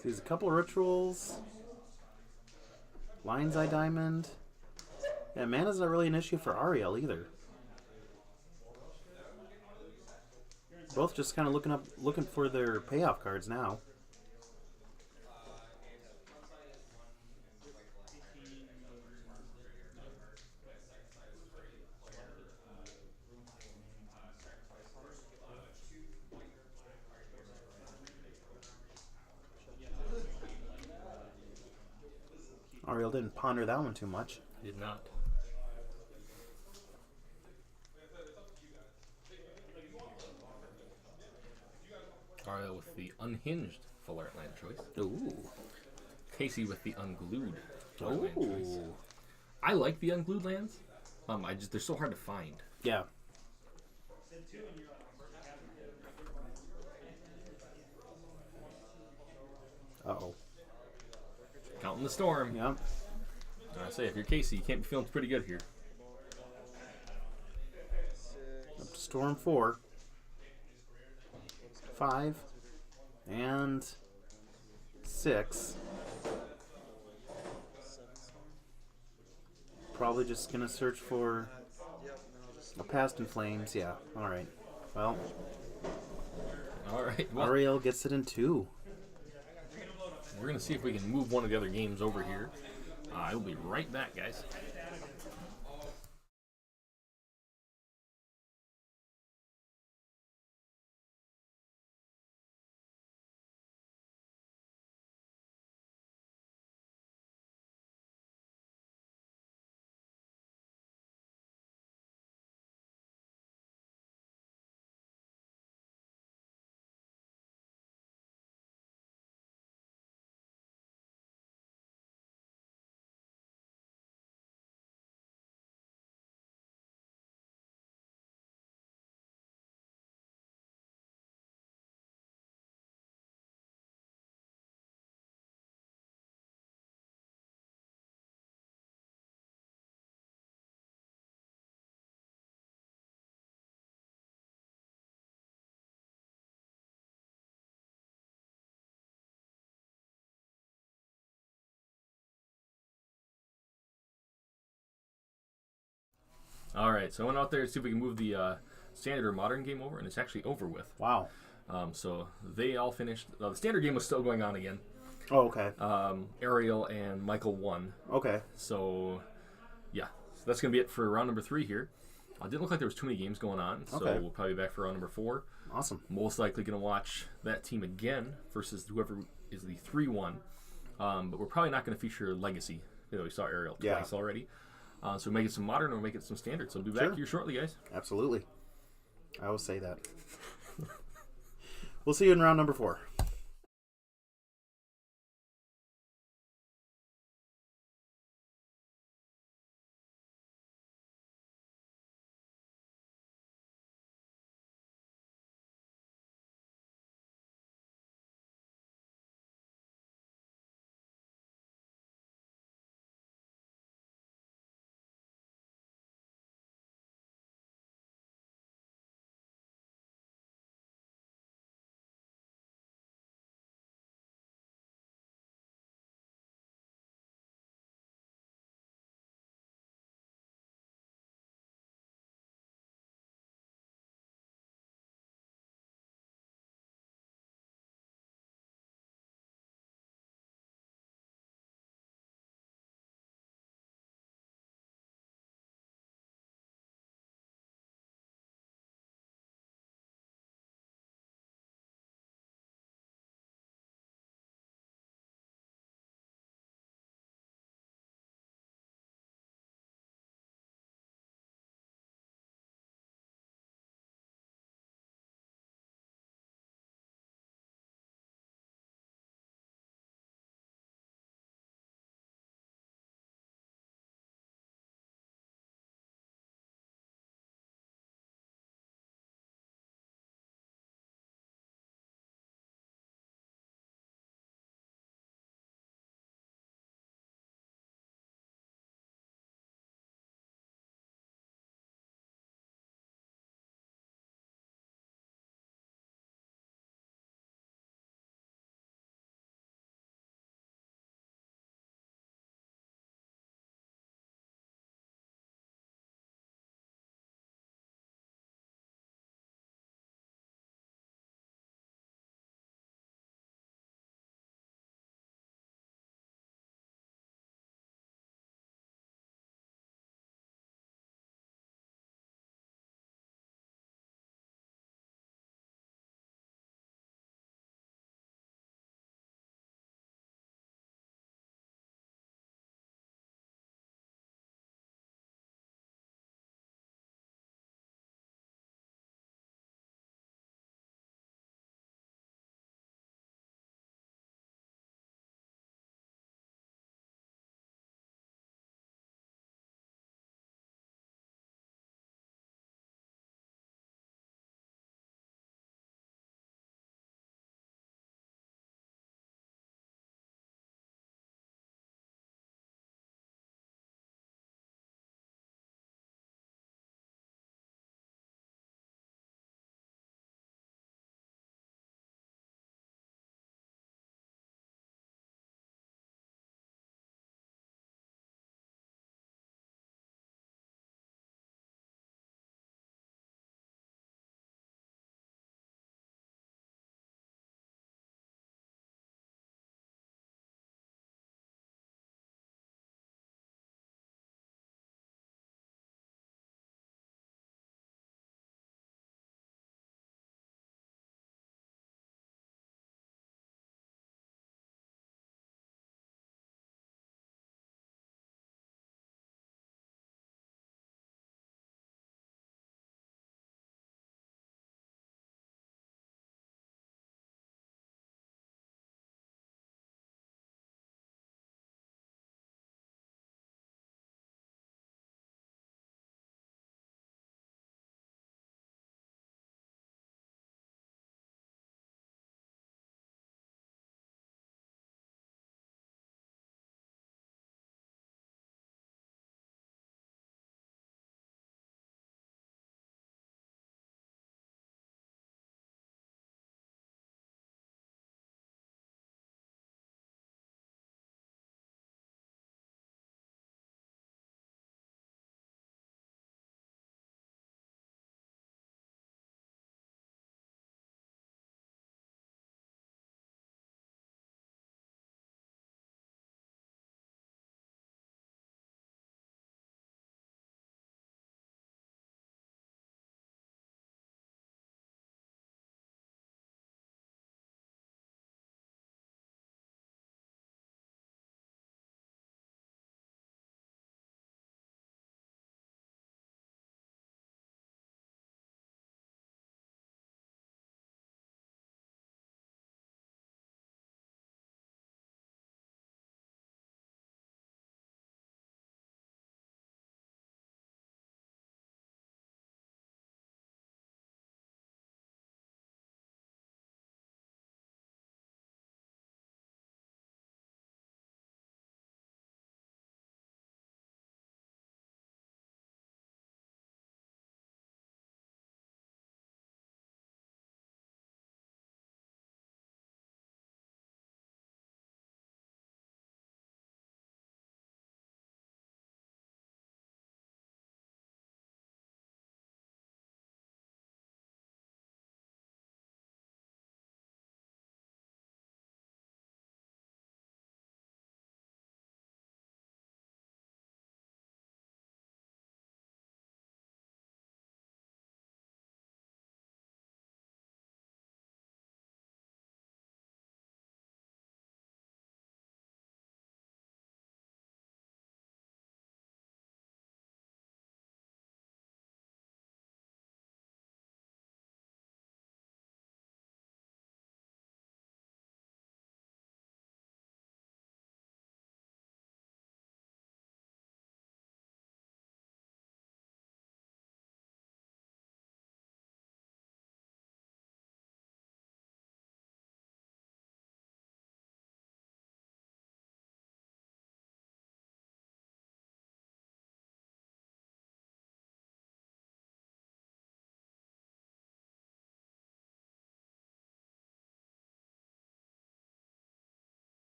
Sees a couple rituals. Lion's Eye Diamond. Yeah, mana's not really an issue for Ariel either. Both just kind of looking for their payoff cards now. Ariel didn't ponder that one too much. Did not. Ariel with the unhinged full art land choice. Ooh. Kasey with the unglued full art land choice. Ooh. I like the unglued lands. They're so hard to find. Yeah. Uh-oh. Counting the storm. Yep. I say, if you're Kasey, you can't be feeling pretty good here. Up to Storm 4. 5. And 6. Probably just gonna search for a Past in Flames. Yeah. Alright. Well, All right. Well, Ariel gets it in 2. we're going to see if we can move one of the other games over here. I will be right back, guys. All right, so I went out there to see if we can move the standard or modern game over, and it's actually over with. Wow. So they all finished. The standard game was still going on again. Oh, okay. Ariel and Michael won. Okay. So, yeah. So that's going to be it for round number 3 here. Didn't look like there was too many games going on, so Okay. we'll probably be back for round number 4. Awesome. Most likely going to watch that team again versus whoever is the 3-1. But we're probably not going to feature Legacy. We saw Ariel twice already. So we make it some modern or we make it some standard. So we'll be back here shortly, guys. Absolutely. I will say that. We'll see you in round number 4.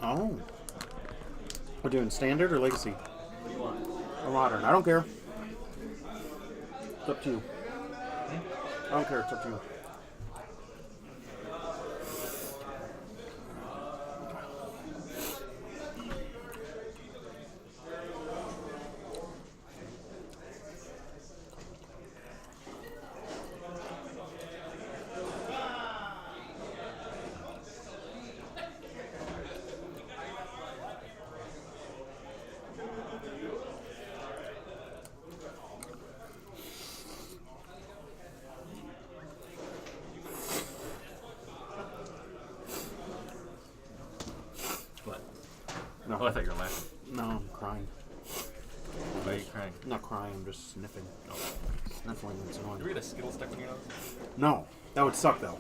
Oh. We're doing standard or legacy? What do you want? Or modern? I don't care. It's up to you. I don't care. It's up to you. What? No. Oh, I thought you were laughing. No, I'm crying. Why are you crying? I'm not crying. I'm just sniffing. Oh. Sniffling. It's Did you annoying. get a Skittle stuck in your nose? No. That would suck, though.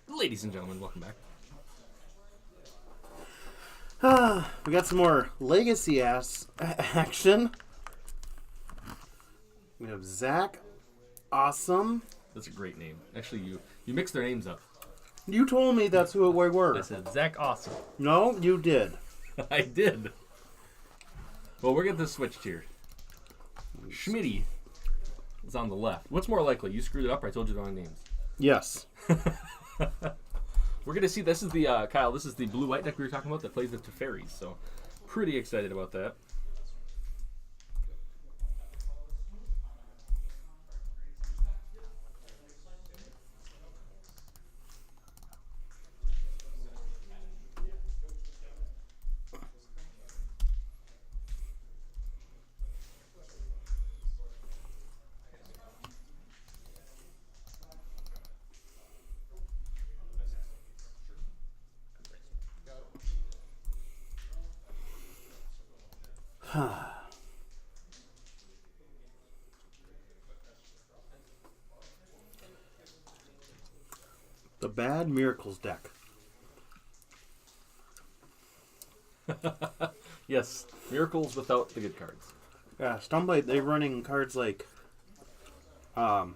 Ladies and gentlemen, welcome back. We got some more legacy action. We have Zach, Awsumb. That's a great name. Actually, you mixed their names up. You told me that's who we were. I said Zach Awesome. No, you did. I did. Well, we're getting this switched here. Schmidty is on the left. What's more likely? You screwed it up or I told you the wrong names? Yes. We're going to see, this is the, Kyle, this is the blue-white deck we were talking about that plays the Teferis, so pretty excited about that. The Bad Miracles deck. Yes, miracles without the good cards. Yeah, Stoneblade, they're running cards like Hallowed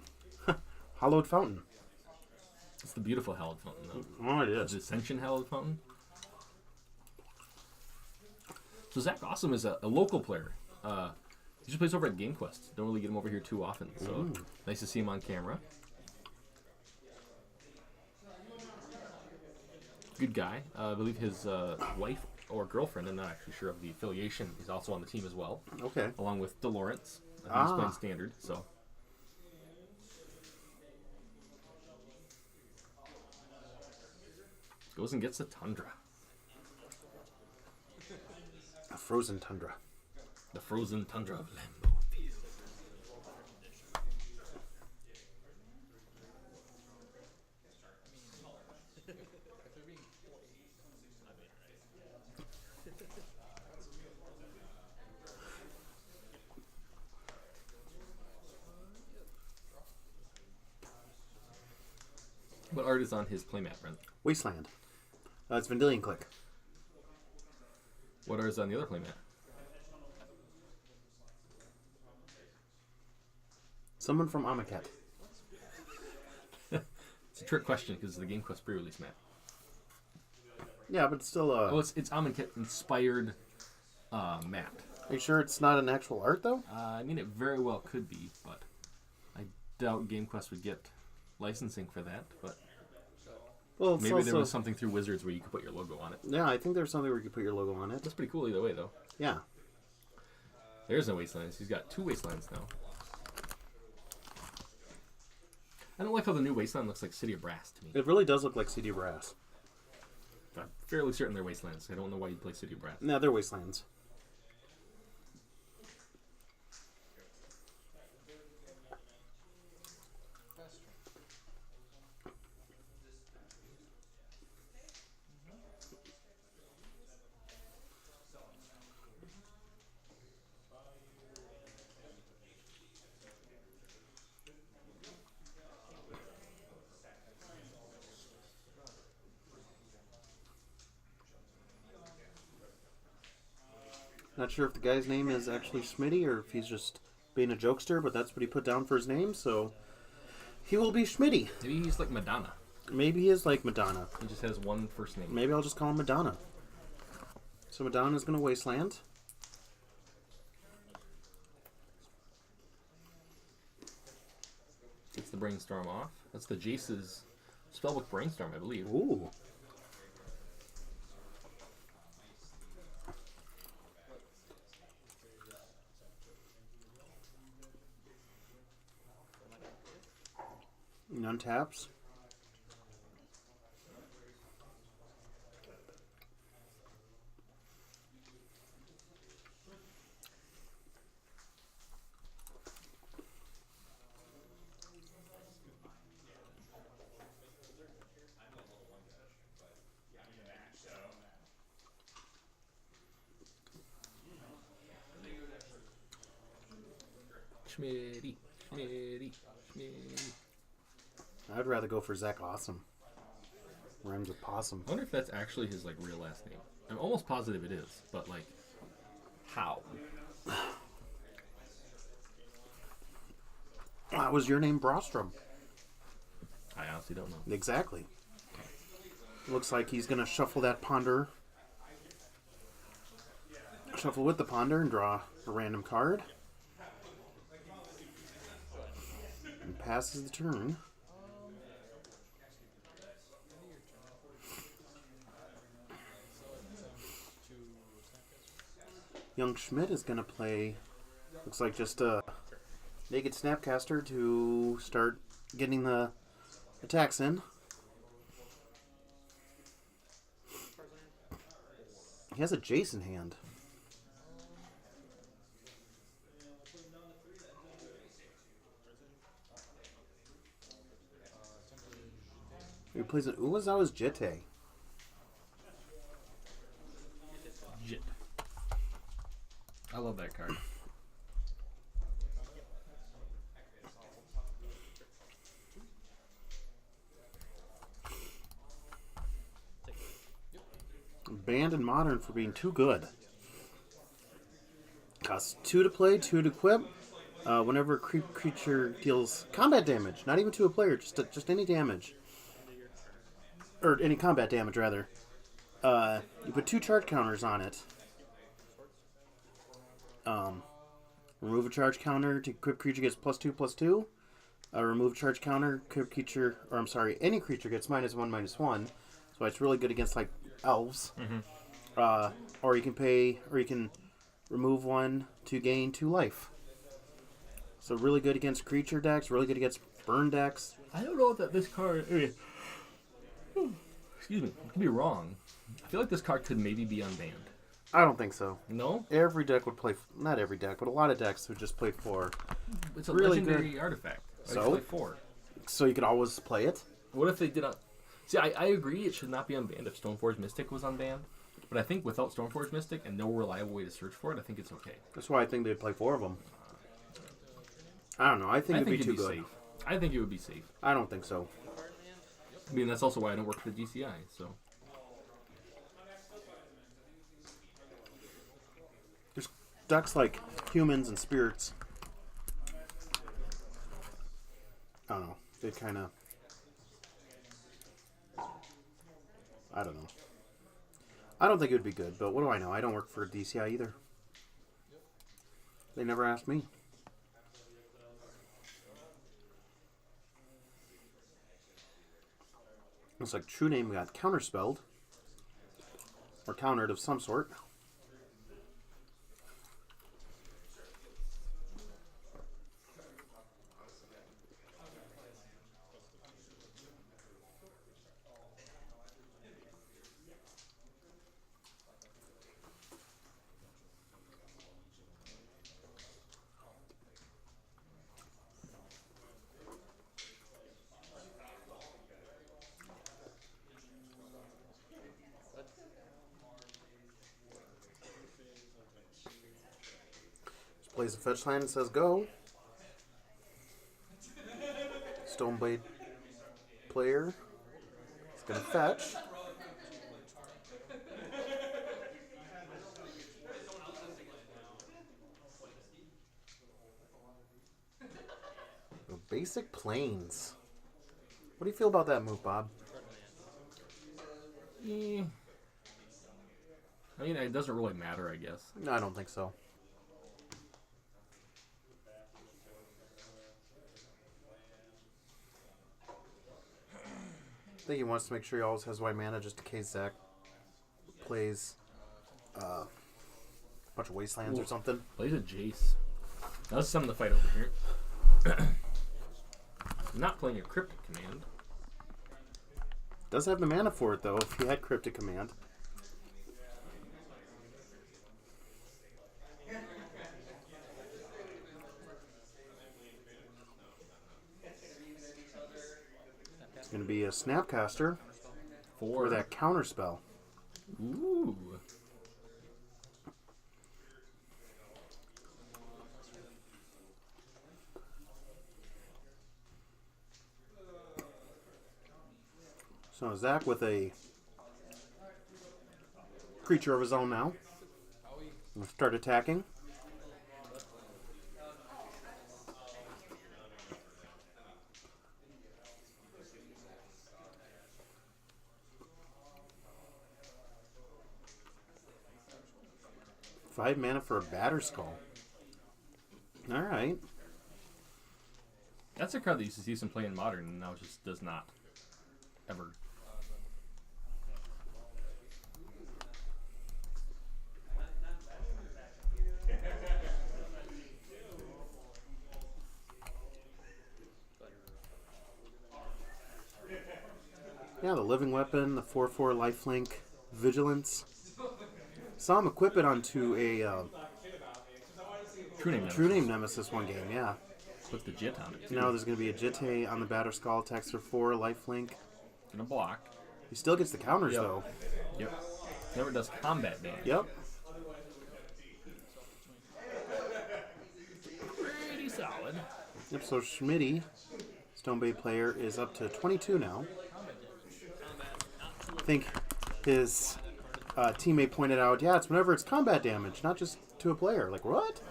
Fountain. It's the beautiful Hallowed Fountain, though. Oh, it is. The Ascension Hallowed Fountain. So Zach Awesome is a local player. He just plays over at GameQuest. Don't really get him over here too often, so nice to see him on camera. Good guy. I believe his wife or girlfriend, I'm not actually sure of the affiliation, is also on the team as well. Okay. Along with DeLawrence. I think he's playing standard, so. Goes and gets the Tundra. A frozen tundra. The frozen Tundra of Lambeau Field. What art is on his playmat, Brent? Wasteland. It's Vendilion Click. What art is on the other playmat? Someone from Amaket. It's a trick question because it's the GameQuest pre-release map. Yeah, but it's still Oh, it's Amonkhet inspired map. Are you sure it's not an actual art, though? I mean, it very well could be, but I doubt GameQuest would get licensing for that. But Well, it's maybe also, there was something through Wizards where you could put your logo on it. Yeah, I think there's something where you could put your logo on it. That's pretty cool either way, though. Yeah. There's no Wastelands. He's got 2 Wastelands now. I don't like how the new Wasteland looks like City of Brass to me. It really does look like CD Brass. I'm fairly certain they're Wastelands. I don't know why you'd play City of Brass. No, they're Wastelands. Not sure if the guy's name is actually Schmidty or if he's just being a jokester, but that's what he put down for his name, so he will be Schmidty. Maybe he's like Madonna. Maybe he is like Madonna. He just has one first name. Maybe I'll just call him Madonna. So Madonna's going to Wasteland. Gets the Brainstorm off. That's the Jace's Spellbook Brainstorm, I believe. Ooh. And untaps. Schmidty, Schmidty, Schmidty. I'd rather go for Zach Awesome. Rhymes with possum. I wonder if that's actually his like real last name. I'm almost positive it is, but like, how? Was your name Brostrom? I honestly don't know. Exactly. Looks like he's going to shuffle that ponder. Shuffle with the ponder and draw a random card. And passes the turn. Young Schmidt is going to play, looks like just a naked Snapcaster to start getting the attacks in. He has a Jace in hand. He plays an Uwazawa's Jete. Jit. I love that card. Banned in Modern for being too good. Costs 2 to play, 2 to equip. Whenever a creature deals combat damage, not even to a player, just any damage. Or any combat damage, rather. You put 2 charge counters on it. Remove a charge counter to equip creature gets +2/+2. Remove charge counter, equip creature, or I'm sorry, any creature gets -1/-1. So it's really good against like elves. Or you can remove 1 to gain 2 life. So really good against creature decks, really good against burn decks. I don't know that this card. Excuse me, I could be wrong. I feel like this card could maybe be unbanned. I don't think so. No? Every deck would play, not every deck, but a lot of decks would just play 4. It's a Really legendary artifact. So? It's play 4. So you could always play it. What if they did not? See, I agree it should not be unbanned if Stoneforge Mystic was unbanned. But I think without Stoneforge Mystic and no reliable way to search for it, I think it's okay. That's why I think they'd play 4 of them. I don't know. I think it'd be too good. Safe. I think it would be safe. I don't think so. I mean, that's also why I don't work for the DCI, so. There's decks like humans and spirits. I don't know. They kind of... I don't know. I don't think it would be good, but what do I know? I don't work for DCI either. They never asked me. Looks like True Name got counterspelled. Or countered of some sort. Plays a fetch land and says go. Stoneblade player is going to fetch. The basic planes. What do you feel about that move, Bob? I mean, it doesn't really matter, I guess. No, I don't think so. I think he wants to make sure he always has white mana just in case Zach plays a bunch of wastelands or something. Plays a Jace. That's something to fight over here. I'm not playing a Cryptic Command. Does have the mana for it though if he had Cryptic Command. It's going to be a Snapcaster for that counter spell. Ooh. So Zach with a creature of his own now. We'll start attacking. 5 mana for a Batterskull. Alright. That's a card that used to see some play in Modern, and now it just does not ever. Yeah, the Living Weapon, the 4/4 lifelink, Vigilance. Saw him equip it onto a True Name Nemesis one game, yeah. Put the Jit on it, too. Now there's going to be a Jitte on the Batterskull, attacks for 4, lifelink. Gonna block. He still gets the counters, Yep. though. Yep. Never does combat damage. Yep. Pretty solid. Yep, so Schmidty, Stoneblade player, is up to 22 now. I think his teammate pointed out, yeah, it's whenever it's combat damage, not just to a player. Like, what?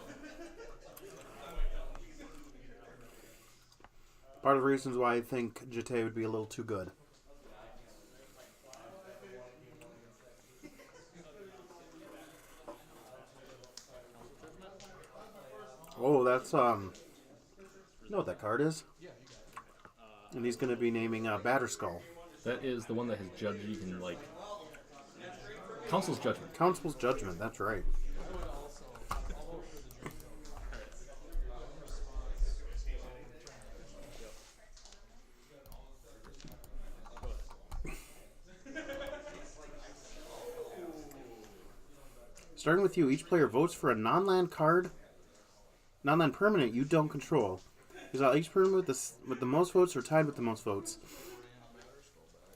Part of the reasons why I think Jitte would be a little too good. Oh, that's, you know what that card is? And he's going to be naming Batterskull. That is the one that has judged you can, like... Council's Judgment. Council's Judgment, that's right. Starting with you, each player votes for a non-land card, non-land permanent you don't control. Because each permanent with the most votes are tied with the most votes.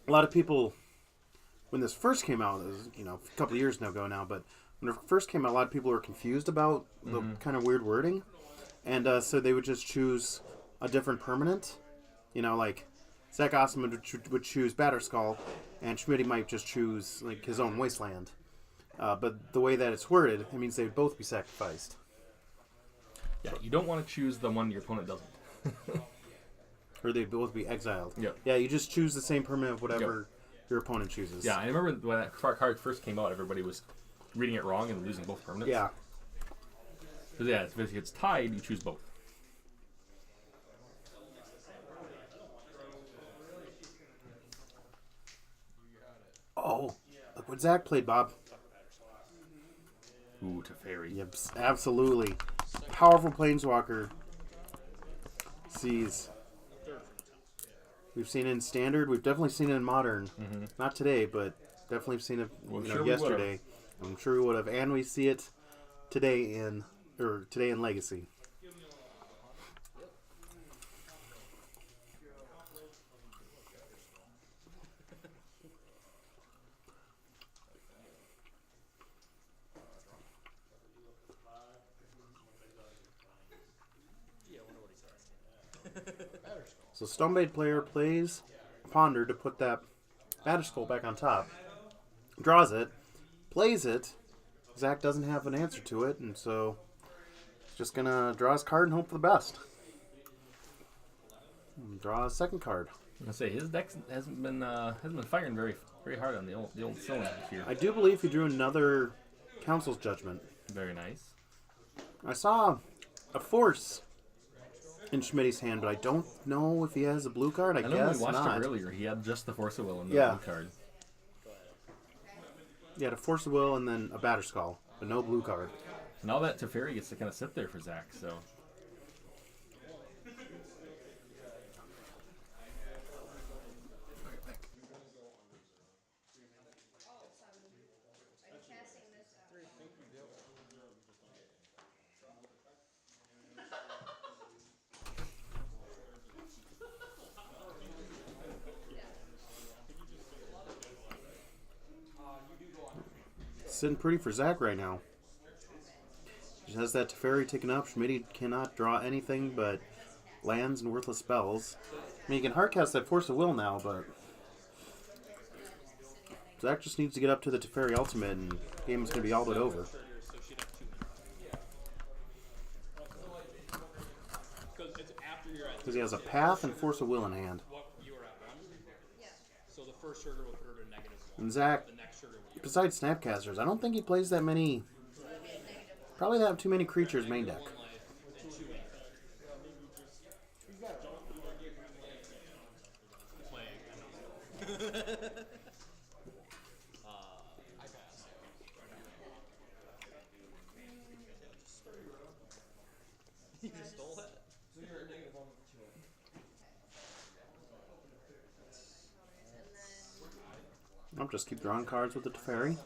A lot of people, when this first came out, it was, a couple of years ago now, but when it first came out, a lot of people were confused about the kind of weird wording. And so they would just choose a different permanent. Like Zach Awsumb would choose Batterskull, and Schmidty might just choose like his own Wasteland. But the way that it's worded, it means they'd both be sacrificed. Yeah, you don't want to choose the one your opponent doesn't. Or they'd both be exiled. Yep. Yeah, you just choose the same permanent of whatever your opponent chooses. Yeah, I remember when that card first came out, everybody was reading it wrong and losing both permanents. Yeah. Because yeah, if it's tied, you choose both. Oh, look what Zach played, Bob. Ooh, Teferi. Yep, absolutely. Powerful Planeswalker. Sees. We've seen it in Standard. We've definitely seen it in Modern. Not today, but definitely seen it yesterday. I'm sure we would have. And we see it today in Legacy. So Stoneblade player plays Ponder to put that Batterskull back on top. Draws it. Plays it. Zach doesn't have an answer to it, and so he's just going to draw his card and hope for the best. And draw a second card. I say his deck hasn't been firing very very hard on the old cylinders here. I do believe he drew another Council's Judgment. Very nice. I saw a Force in Schmidty's hand, but I don't know if he has a blue card. I know guess we watched not. it earlier. He had just the Force of Will and the Yeah. blue card. He had a Force of Will and then a Batterskull, but no blue card. Now that Teferi gets to kind of sit there for Zach, so. Sitting pretty for Zach right now. Just has that Teferi taken up. Schmidty cannot draw anything but lands and worthless spells. I mean, you can hardcast that Force of Will now, but Zach just needs to get up to the Teferi Ultimate, and the game is going to be all but over. Because he has a Path and Force of Will in hand. And Zach, besides Snapcasters, I don't think he plays that many Probably have too many creatures main deck. You just stole it? So you're a negative one with 2. I'll just keep drawing cards with the Teferi.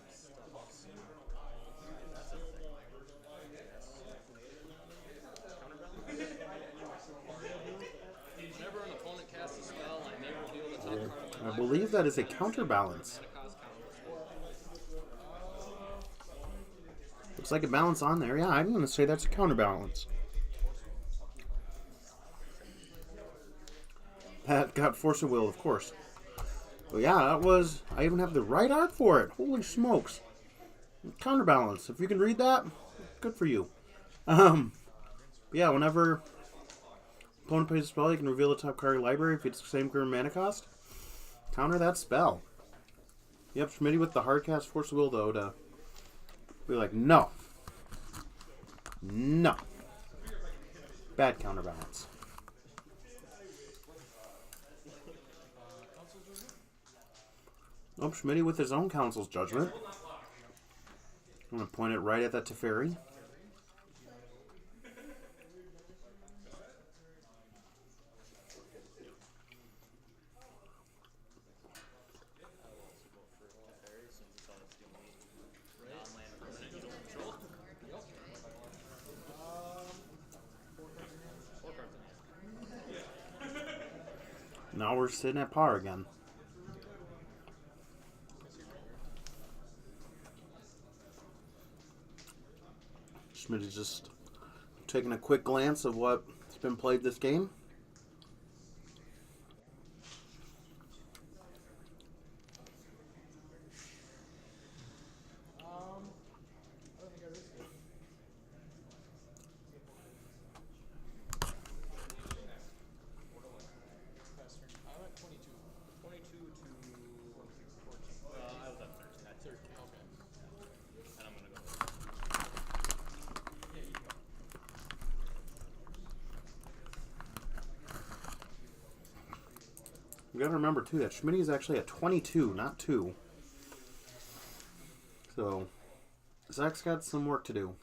Whenever an opponent casts a spell, I may reveal the top card of my I believe that is a counterbalance. Looks like a balance on there. Yeah, I'm going to say that's a counterbalance. That got Force of Will, of course. But yeah, that was... I even have the right art for it. Holy smokes. Counterbalance. If you can read that, good for you. Yeah, whenever opponent plays a spell, you can reveal the top card of your library if it's the same current mana cost. Counter that spell. Yep, Schmidty with the hard cast Force of Will, though, to be like, no. No. Bad counterbalance. Oh, Schmidty with his own Council's Judgment. I'm going to point it right at that Teferi. Now we're sitting at par again. Schmidt's just taking a quick glance of what's been played this game. I'm at 22. 22 to 14. I was at 13. At 13, okay. And I'm gonna go. Yeah, you go. You gotta remember too that Schmidty is actually at 22, not 2. So Zach's got some work to do.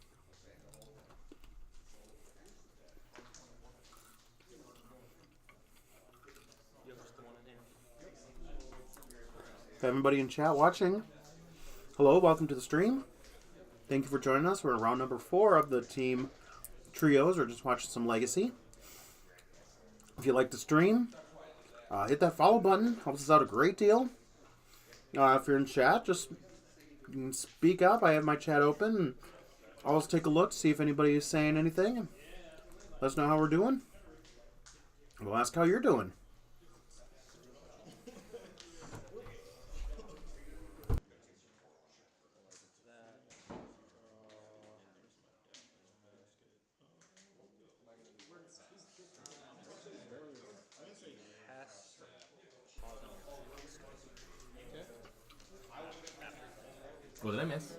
If everybody in chat watching, hello, welcome to the stream. Thank you for joining us. We're in round number 4 of the team trios, or just watching some Legacy. If you like the stream, hit that follow button. Helps us out a great deal. If you're in chat, just speak up. I have my chat open. And I'll just take a look, see if anybody is saying anything. Let us know how we're doing. We'll ask how you're doing. What did I miss?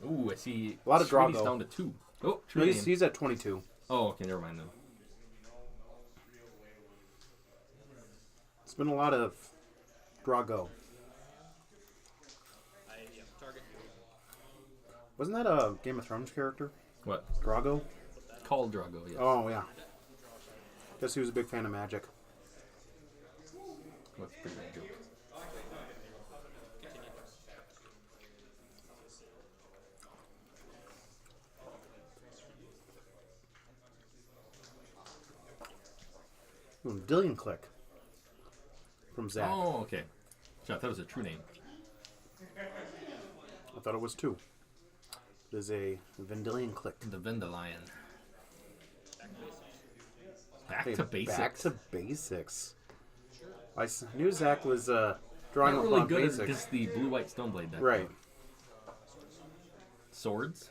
Ooh, I see. A lot of Schmidty's Drago. down to 2. Oh, true name. He's at 22. Oh, okay, never mind then. It's been a lot of Drago. Target. Wasn't that a Game of Thrones character? What? Drago? Called Drago, yes. Oh, yeah. Guess he was a big fan of Magic. What's a pretty bad joke? Ooh, Dillion Click. From Zach. Oh, okay. So I thought it was a true name. I thought it was 2. It is a Vendilion Click. The Vendalion. Back Hey, to basics. Back to basics. I knew Zach was drawing Not up really on good basics. against the blue-white Stoneblade deck. Right. Swords.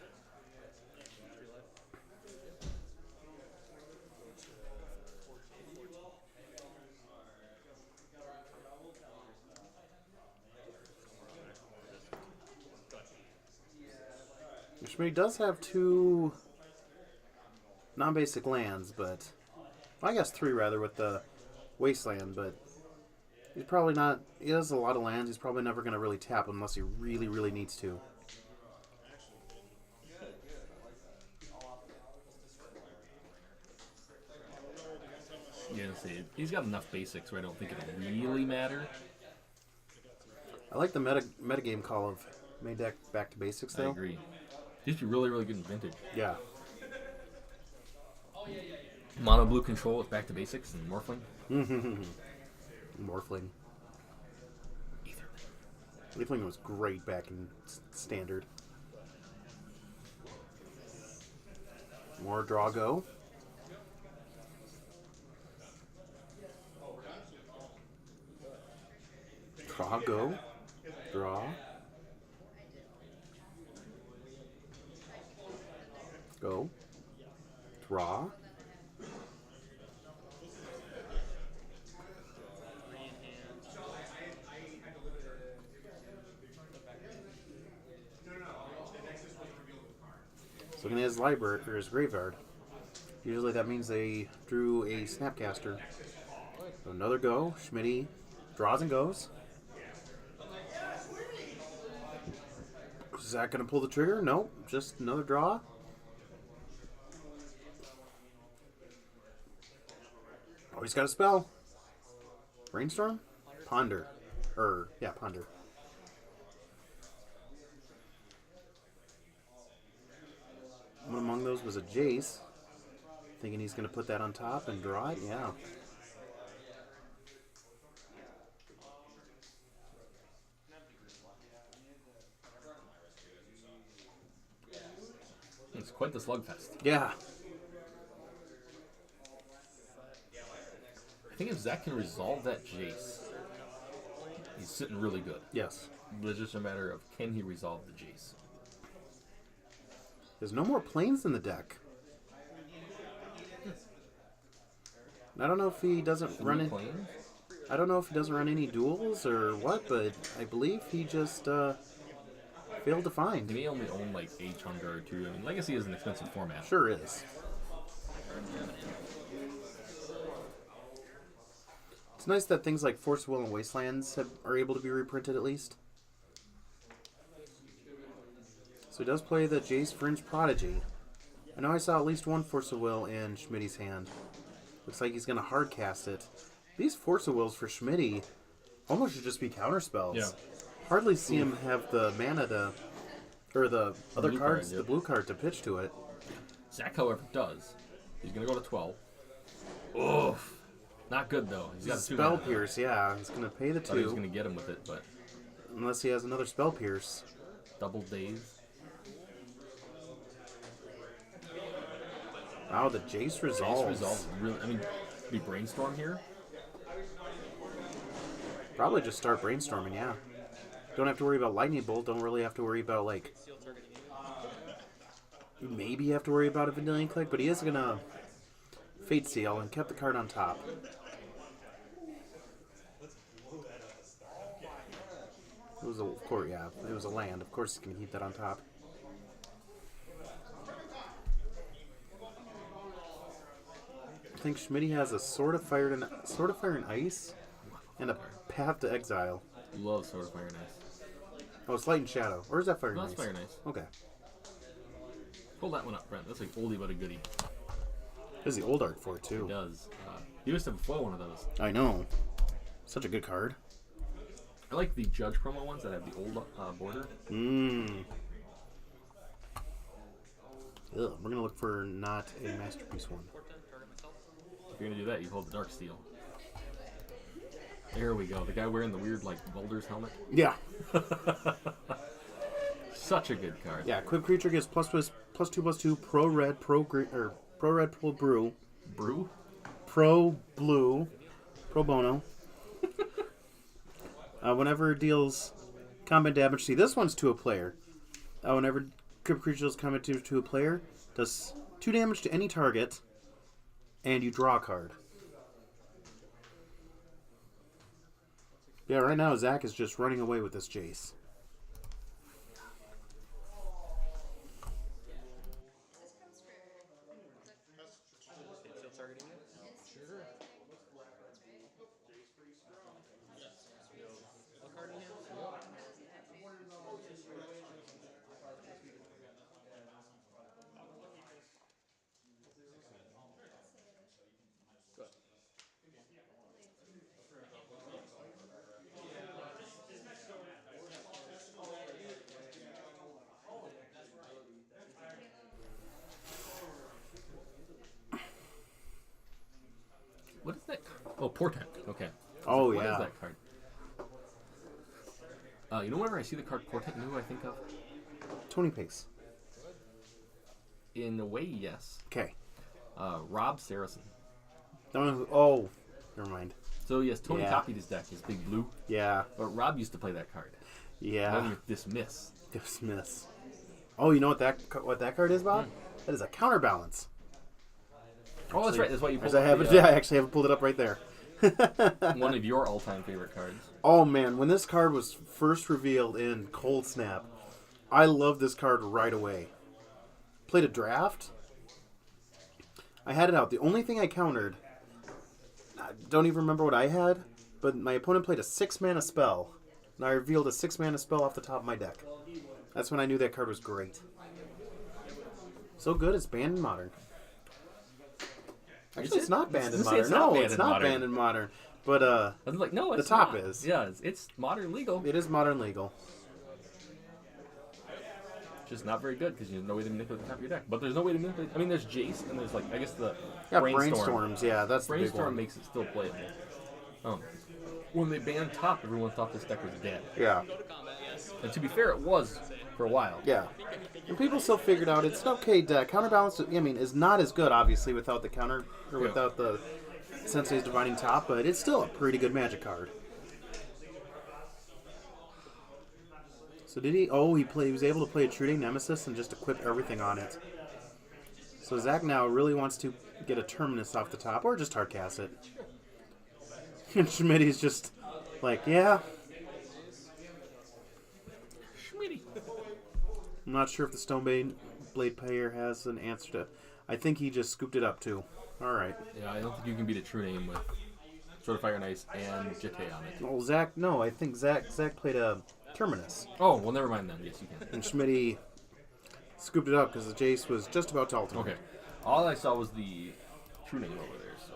Schmidty does have 2 non-basic lands, but I guess 3 rather with the Wasteland, but he's probably not. He has a lot of lands. He's probably never going to really tap unless he really, really needs to. Yeah, see, he's got enough basics where I don't think it'll really matter. I like the metagame call of main deck back to basics, though. I agree. He used to be really, really good in Vintage. Yeah. Mono blue control with back to basics and Morphling. Morphling. Leafling was great back in Standard. More draw go. Draw go. Draw. Go. Draw. So looking at his library or his graveyard. Usually that means they drew a Snapcaster. So another go. Schmidty draws and goes. Is that going to pull the trigger? Nope. Just another draw. Oh, he's got a spell. Brainstorm? Ponder. Yeah, Ponder. One among those was a Jace. Thinking he's going to put that on top and draw it? Yeah. It's quite the slugfest. Yeah. I think if Zach can resolve that Jace, he's sitting really good. Yes. But it's just a matter of can he resolve the Jace. There's no more planes in the deck. I don't know if he doesn't run it. I don't know if he doesn't run any duels or what, but I believe he just failed to find. He may only own like a Chandra or 2. I mean, Legacy is an expensive format. Sure is. It's nice that things like Force of Will and Wastelands are able to be reprinted at least. So he does play the Jace Fringe Prodigy. I know I saw at least one Force of Will in Schmidty's hand. Looks like he's going to hard cast it. These Force of Wills for Schmidty almost should just be counterspells. Yeah. Hardly see him have the mana to, or the other blue cards, card, yep. the blue card to pitch to it. Zach, however, does. He's going to go to 12. Oof. Not good, though. He's got a 2 Spell mana. Pierce, yeah. He's going to pay the Thought he was 2. going to get him with it, but Unless he has another Spell Pierce. double days. Wow, the Jace resolves. Jace resolves really. I mean, be Brainstorm here. Probably just start brainstorming, yeah. Don't have to worry about Lightning Bolt. Don't really have to worry about, like... Maybe you have to worry about a Vanillion Click, but he is going to Fate Seal and kept the card on top. It was of course, yeah. It was a land. Of course he's going to keep that on top. I think Schmidty has a Sword of Fire and Ice and a Path to Exile. Love Sword of Fire and Ice. Oh, it's Light and Shadow. Or is that Fire and No, Ice? that's Fire and Ice. Okay. Pull that one up, Brent. That's like oldie but a goodie. There's the old art for it, too. It does. You used to have foil one of those. I know. Such a good card. I like the Judge promo ones that have the old border. Mmm. We're going to look for not a Masterpiece one. If you're going to do that, you hold the Dark Steel. There we go. The guy wearing the weird, like, Boulder's helmet. Yeah. Such a good card. Yeah, equipped creature gets +2/+2, pro red, pro green, or pro red, pro blue. Brew? Pro blue. Pro bono. Whenever it deals combat damage, see this one's to a player. Whenever equipped creature deals combat damage to a player, does 2 damage to any target, and you draw a card. Yeah, right now Zach is just running away with this Jace. Oh, Portent. Okay. Oh, What yeah. is that card? You know, whenever I see the card Portent, you know who I think of? Tony Pace. In a way, yes. Okay. Rob Saracen. Oh, never mind. So, yes, Tony Yeah. copied his deck, his big blue. Yeah. But Rob used to play that card. Yeah. Then with Dismiss. Dismiss. Oh, you know what that card is, Bob? That is a counterbalance. Oh, that's right. That's why you pulled I have it. Yeah, I actually have it pulled it up right there. one of your all-time favorite cards. Oh man, when this card was first revealed in Cold Snap, I loved this card right away. Played a draft. I had it out. The only thing I countered, I don't even remember what I had, but my opponent played a 6-mana spell, and I revealed a 6-mana spell off the top of my deck. That's when I knew that card was great. So good, it's banned in Modern. Actually, it's not banned in Modern. No, it's not banned in Modern. But I was like, no, it's the top not. is. Yeah, it's Modern legal. It is Modern legal. Just not very good because there's no way to manipulate the top of your deck. But there's no way to manipulate. I mean, there's Jace and there's like I guess the Brainstorms. Yeah, that's the big Brainstorm one. makes it still playable. When they banned top, everyone thought this deck was dead. Yeah, And to be fair, it was for a while. yeah. And people still figured out it's an okay deck. Counterbalance, I mean, is not as good obviously without the counter or without the Sensei's Divining Top, but it's still a pretty good Magic card. So did he? Oh, he was able to play a True Nemesis and just equip everything on it. So Zach now really wants to get a Terminus off the top, or just hardcast it. And Schmidty's just like, yeah. Schmidty. I'm not sure if the Stoneblade player has an answer to. I think he just scooped it up too. All right. Yeah, I don't think you can beat a true name with Sword of Fire and Ice and Jete on it. Well, Zach, no, I think Zach played a Terminus. Oh, well, never mind then. Yes, you can. And Schmidty scooped it up because the Jace was just about to ultimate. Okay. All I saw was the true name over there, so.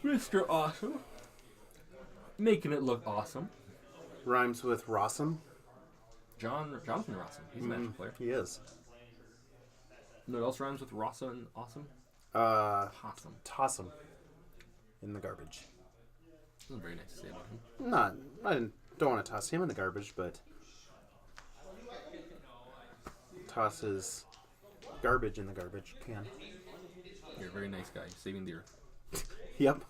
Mr. Awesome. Making it look awesome. Rhymes with Awsumb. Jonathan Rossum. He's a Magic player. He is. You know what else rhymes with Rossa and awesome? Awesome. Toss him in the garbage. That's very nice to say about him. I don't want to toss him in the garbage, but toss his garbage in the garbage can. You're a very nice guy, saving the earth. Yep.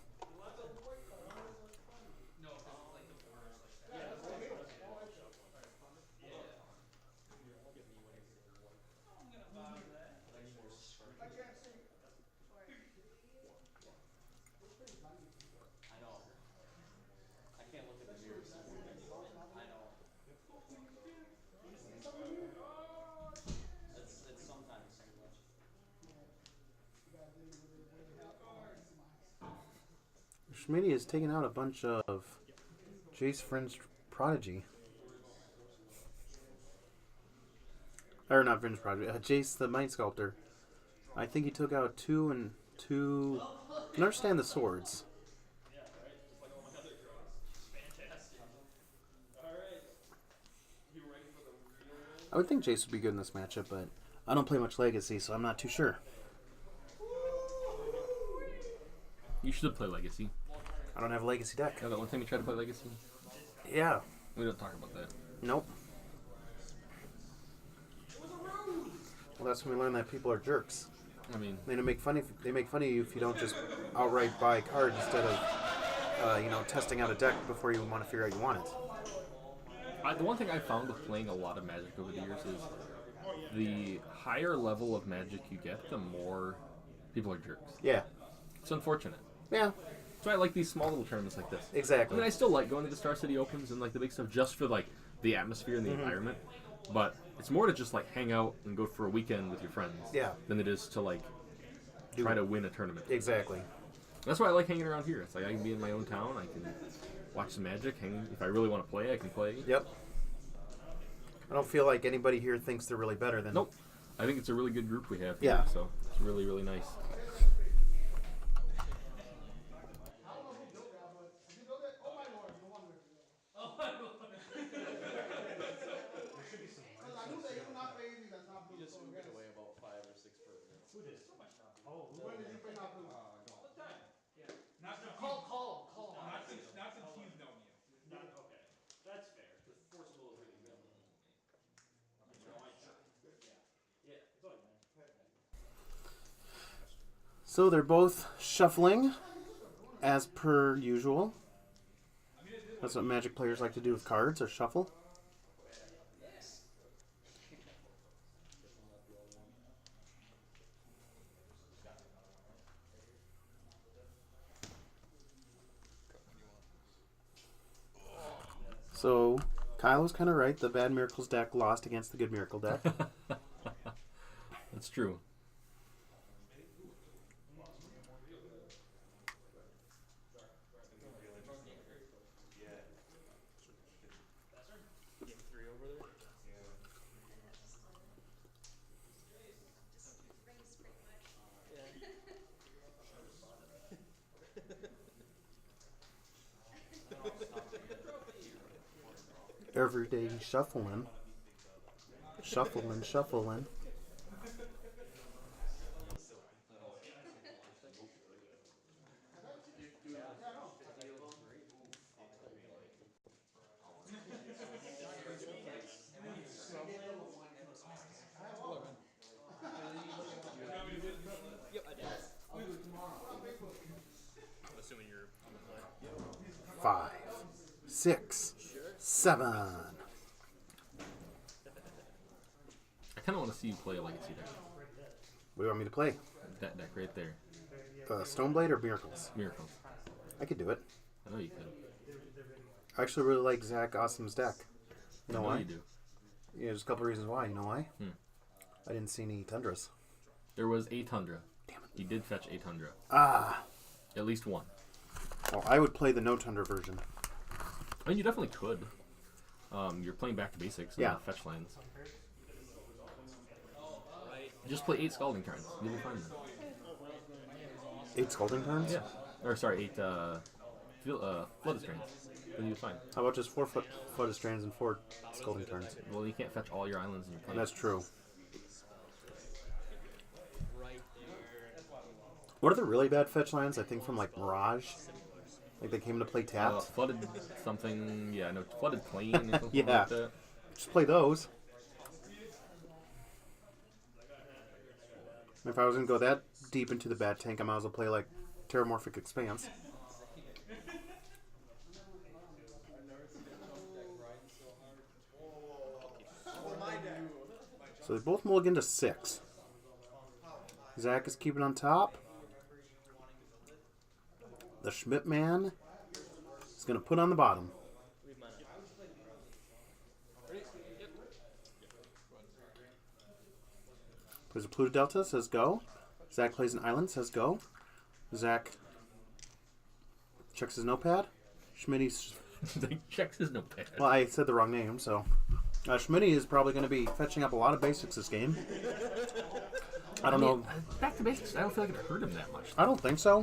Schmidty has taken out a bunch of Jace Friends Prodigy. Or not Friends Prodigy. Jace the Mind Sculptor. I think he took out 2 and 2. I can understand the swords. I would think Jace would be good in this matchup, but I don't play much Legacy, so I'm not too sure. You should play Legacy. I don't have a Legacy deck. Yeah, that one time you tried to play Legacy. Yeah. We don't talk about that. Nope. Well, that's when we learn that people are jerks. I mean, They make fun of you if you don't just outright buy a card instead of testing out a deck before you want to figure out you want it. the one thing I found with playing a lot of Magic over the years is the higher level of Magic you get, the more people are jerks. Yeah. It's unfortunate. Yeah. That's why I like these small little tournaments like this. I Exactly. mean, I still like going to the Star City Opens and like the big stuff just for like the atmosphere and the environment. But it's more to just like hang out and go for a weekend with your friends. Yeah. Than it is to like try to win a tournament. Exactly. That's why I like hanging around here. It's like I can be in my own town. I can watch some Magic. If I really want to play, I can play. Yep. I don't feel like anybody here thinks they're really better than. Nope. I think it's a really good group we have here. Yeah. So it's really, really nice. So they're both shuffling, as per usual. That's what Magic players like to do with cards, or shuffle. So Kyle was kind of right. The Bad Miracles deck lost against the Good Miracle deck. That's true. Game 3 over there. Every day shuffling. Shuffling, shuffling. Yep, I did. I'm assuming you're on the play. 5, 6, 7. I kind of want to see you play a Legacy deck. What do you want me to play? That deck right there. Stoneblade or Miracles? Miracles. I could do it. I know you could. I actually really like Zach Awesum's deck. You know I know why? you do. Yeah, there's a couple reasons why. You know why? Hmm. I didn't see any Tundras. There was a Tundra. Damn it. He did fetch a Tundra. Ah. At least one. Well, I would play the no Tundra version. I mean, you definitely could. You're playing back to basics. Yeah. Not fetch lands. Just play 8 Scalding Tarns. You'll be fine then. 8 Scalding Turns? Yeah. Or sorry, 8 Flooded Strands. Then you'll be fine. How about just 4 Flooded Strands and 4 Scalding Turns? Well, you can't fetch all your islands in your play. That's true. Right there. What are the really bad fetch lands? I think from like Mirage. Like they came to play tapped. Flooded something. Yeah, no, Flooded Plain or something Yeah. like that. Just play those. If I was going to go that deep into the bad tank, I might as well play like Terramorphic Expanse. So they both mulligan to 6. Zach is keeping on top. The Schmidt man is going to put on the bottom. Read mine. Plays a Pluto Delta, says go. Zach plays an island, says go. Zach checks his notepad. Schmidty's... He checks his notepad. Well, I said the wrong name, so... Schmidty is probably going to be fetching up a lot of basics this game. I don't know. Back to basics. I don't feel like it hurt him that much. I don't think so.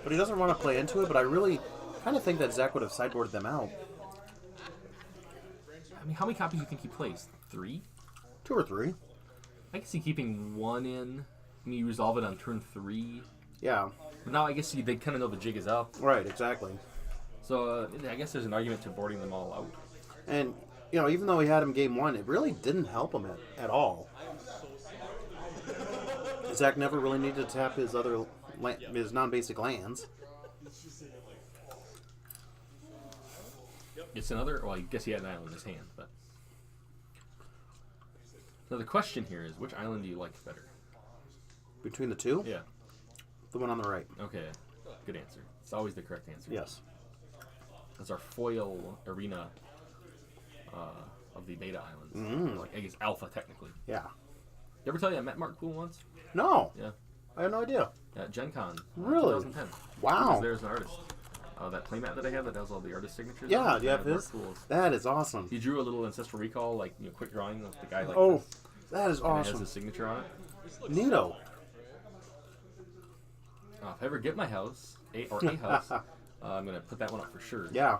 But he doesn't want to play into it, but I really kind of think that Zach would have sideboarded them out. I mean, how many copies do you think he plays? 3? 2 or 3. I can see keeping 1 in. I mean, you resolve it on turn 3. Yeah, But now I guess they kind of know the jig is up. right, exactly. So I guess there's an argument to boarding them all out. And, you know, even though he had him game 1, it really didn't help him at all. Zach never really needed to tap his other his non-basic lands. It's another. Well, I guess he had an island in his hand, but. So the question here is, which island do you like better? Between the two, Yeah. the one on the right. Okay. Good answer. It's always the correct answer. Yes. That's our foil arena of the beta islands. Mm. Like, I guess alpha technically. Yeah. Did I ever tell you I met Mark Poole once? No. Yeah. I had no idea. At Gen Con. Really? 2010. Wow. He was there as an artist. That playmat that I have that has all the artist signatures. Yeah, on it, do you have Mark his? Poole's. That is awesome. He drew a little Ancestral Recall, like, quick drawing of the guy like Oh, this. that is And it has awesome. his signature on it. Neato. If I ever get my house, a house, I'm going to put that one up for sure. Yeah.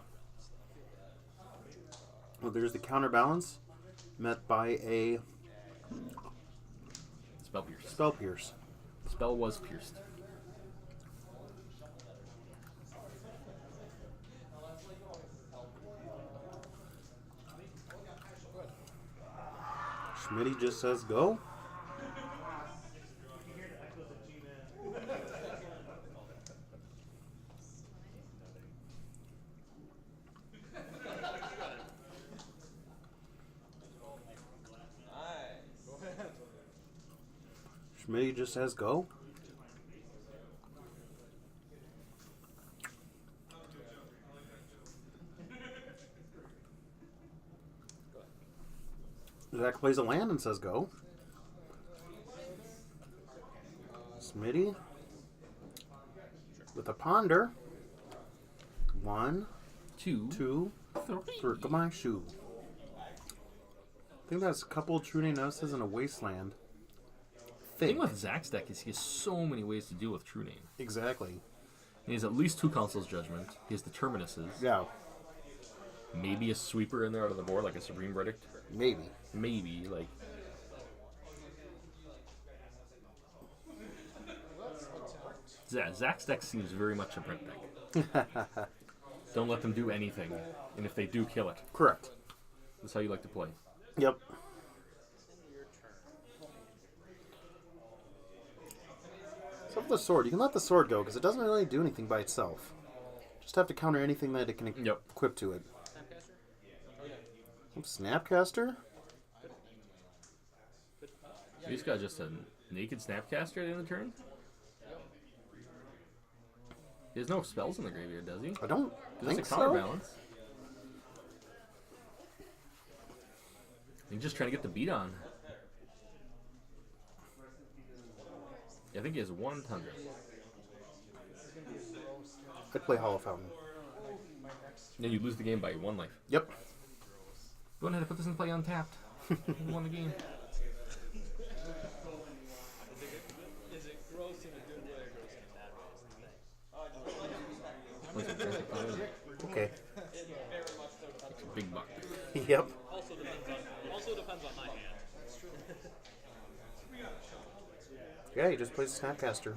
Well, there's the counterbalance met by a Spell pierced. spell pierce. Spell was pierced. Schmidty just says go. Schmidty just says go. Zach plays a land and says go. Schmidty with a ponder. 1, 2, 3. My shoe. I think that's a couple of True Name Nemesis and a Wasteland. The thing with Zach's deck is he has so many ways to deal with True Name. Exactly. He has at least 2 Council's Judgment. He has the Terminuses. Yeah. Maybe a sweeper in there out of the board, like a Supreme Verdict. Maybe. Maybe, like... Zach's deck seems very much a Brent deck. Don't let them do anything. And if they do, kill it. Correct. That's how you like to play. Yep. So with the sword, you can let the sword go because it doesn't really do anything by itself. Just have to counter anything that it can equip to it. Snapcaster? He's got just a naked Snapcaster at the end of the turn? He has no spells in the graveyard, does he? I don't think It's a so. counterbalance. He's just trying to get the beat on. Yeah, I think he has 1 Tundra. I'd play Hollow Fountain. Then you lose the game by 1 life. Yep. Go ahead and put this in play untapped. You won the game. Is it gross in a good way or gross in a bad way? Okay. It very much so depends. It's a big buck. Yep. Also depends on my hand. Yeah, he just plays Snapcaster.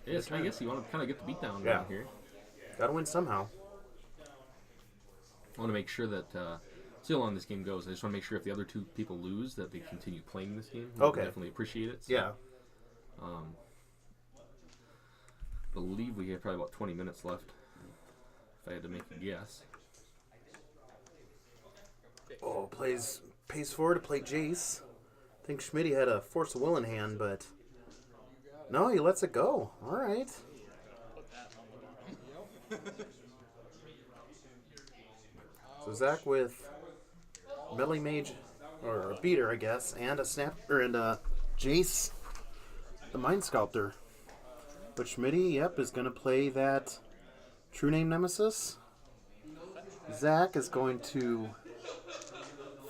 Yes, I guess you want to kind of get the beat down Yeah. here. Gotta win somehow. I want to make sure that, see how long this game goes. I just want to make sure if the other 2 people lose, that they continue playing this game. I Okay. definitely appreciate it. So, Yeah. believe we have probably about 20 minutes left, if I had to make a guess. Oh, pays 4 to play Jace. I think Schmidty had a Force of Will in hand, but no, he lets it go. All right. So Zach with Melee Mage, or a Beater, I guess, and a Jace, the Mind Sculptor. But Schmidty, yep, is going to play that True Name Nemesis. Zach is going to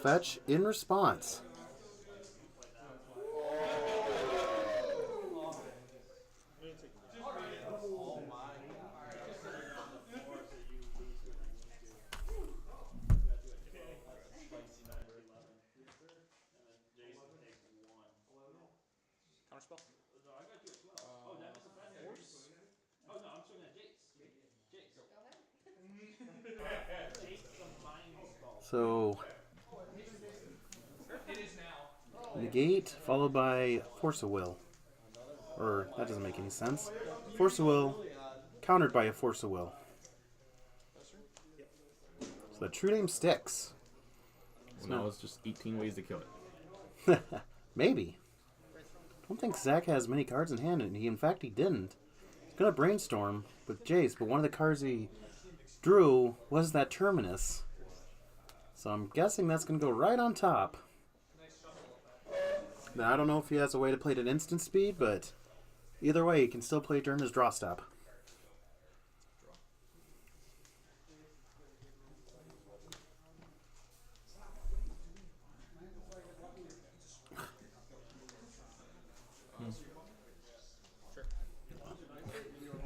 fetch in response. Counterspell? So negate followed by Force of Will. Or that doesn't make any sense. Force of Will countered by a Force of Will. So the True Name sticks. So now it's just 18 ways to kill it. Maybe. I don't think Zach has many cards in hand, and in fact he didn't. He's gonna brainstorm with Jace, but one of the cards he drew was that Terminus. So I'm guessing that's gonna go right on top. Now I don't know if he has a way to play it at instant speed, but either way he can still play during his draw stop.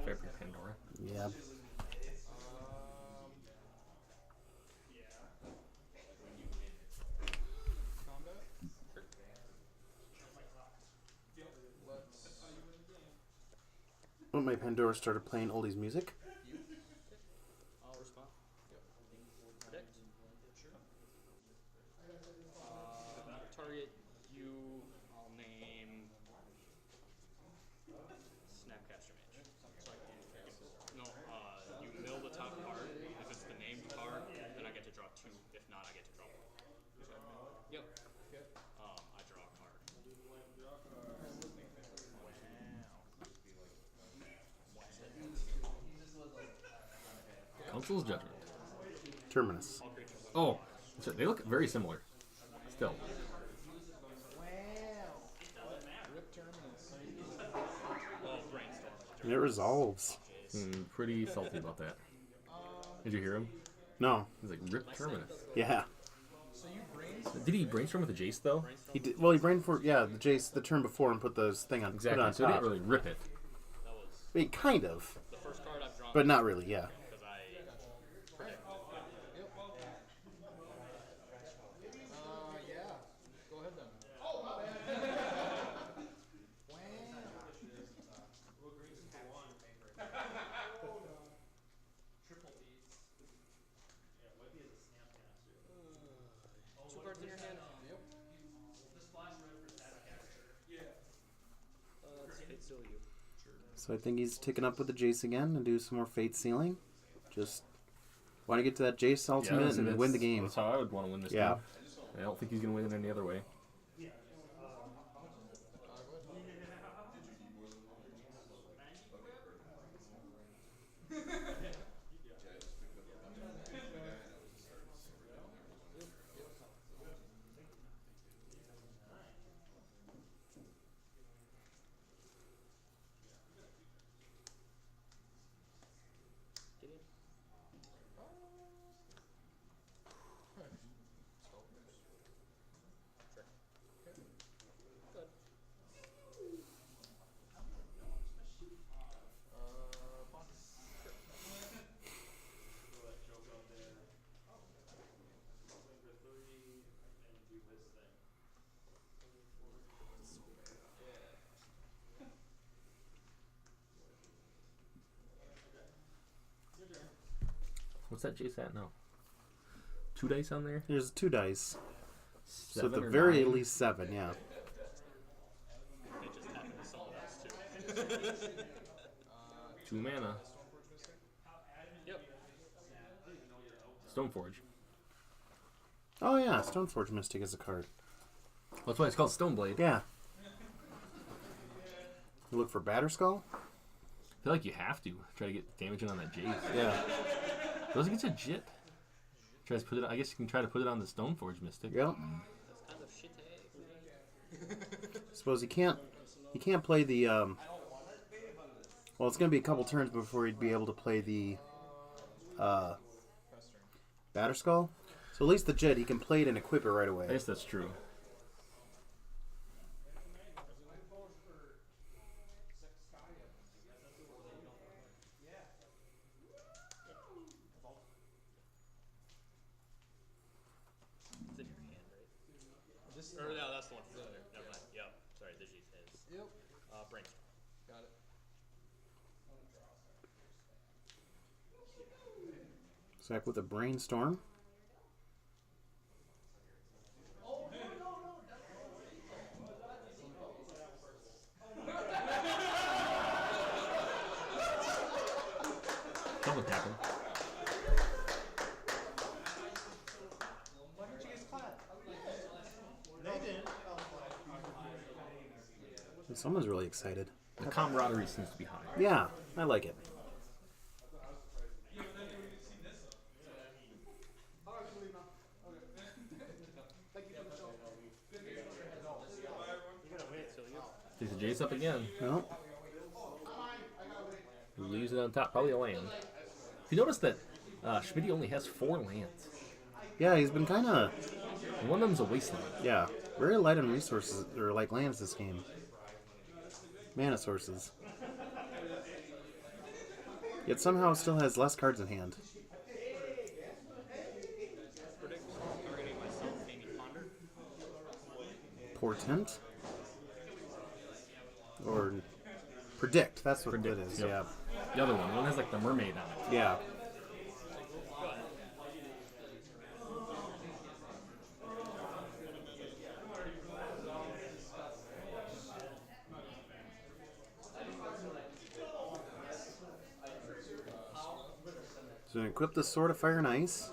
Fair play, Pandora. Yeah. When my Pandora started playing oldies music. I'll respond. Predict. Sure. Target you, I'll name Snapcaster Mage. No, you mill the top card. If it's the named card, then I get to draw 2. If not, I get to draw 1. Yep. I draw a card. Council's Judgment. Terminus. Oh, so they look very similar. Still. And it resolves. Pretty salty about that. Did you hear him? No. He's like, rip Terminus. Yeah. Did he brainstorm with the Jace, though? He did. Well, he brained for the Jace the turn before and put those thing on. Exactly. Put it on So he top. didn't really rip it. I mean, kind of, The first card I've drawn. but not really. Yeah. Because Yeah. Go ahead then. two cards in your hand. Yep. Let's Fate Seal you. So I think he's ticking up with the Jace again and do some more Fate Sealing. Just want to get to that Jace ultimate and win the game. That's how I would want to win this Yeah. game. I don't think he's going to win it any other way. Get in. Sure. Good. Fun. What's that Jace at now? 2 dice on there? There's 2 dice. So at the 7 or very 9? least 7. Yeah. They just happen to someone else too. 2 mana. Yep. Stoneforge. Oh yeah, Stoneforge Mystic is a card. That's why it's called Stoneblade. Yeah. You look for Batterskull? I feel like you have to try to get damage in on that Jace. Yeah. Doesn't get you Jit. Tries to put it. I guess you can try to put it on the Stoneforge Mystic. Yep. That's kind of shit. Suppose he can't play the well, it's gonna be a couple turns before he'd be able to play the Batterskull. So at least the Jet he can play it and equip it right I away. guess that's true. It's in your hand, right? Or no, that's the one. Never mind. Yep. Sorry, this is his. Yep. Brainstorm. Got it. Sack with a Brainstorm. Something happened. Why didn't you guys clap? They didn't. Someone's really excited. The camaraderie seems to be high. Yeah, I like it. Takes the Jace up again. Well, Leaves it on top. Probably a land. If you notice that Schmidty only has 4 lands. yeah, he's been kind of And one of them's a wasteland. very light on resources or like lands this game. Mana sources. Yet somehow still has less cards in hand. Predict. Targeting myself. Maybe ponder. Portent? Or predict, that's what Predict, it is, yep. The other one. The one has like the mermaid on it. yeah. So equip the Sword of Fire and Ice.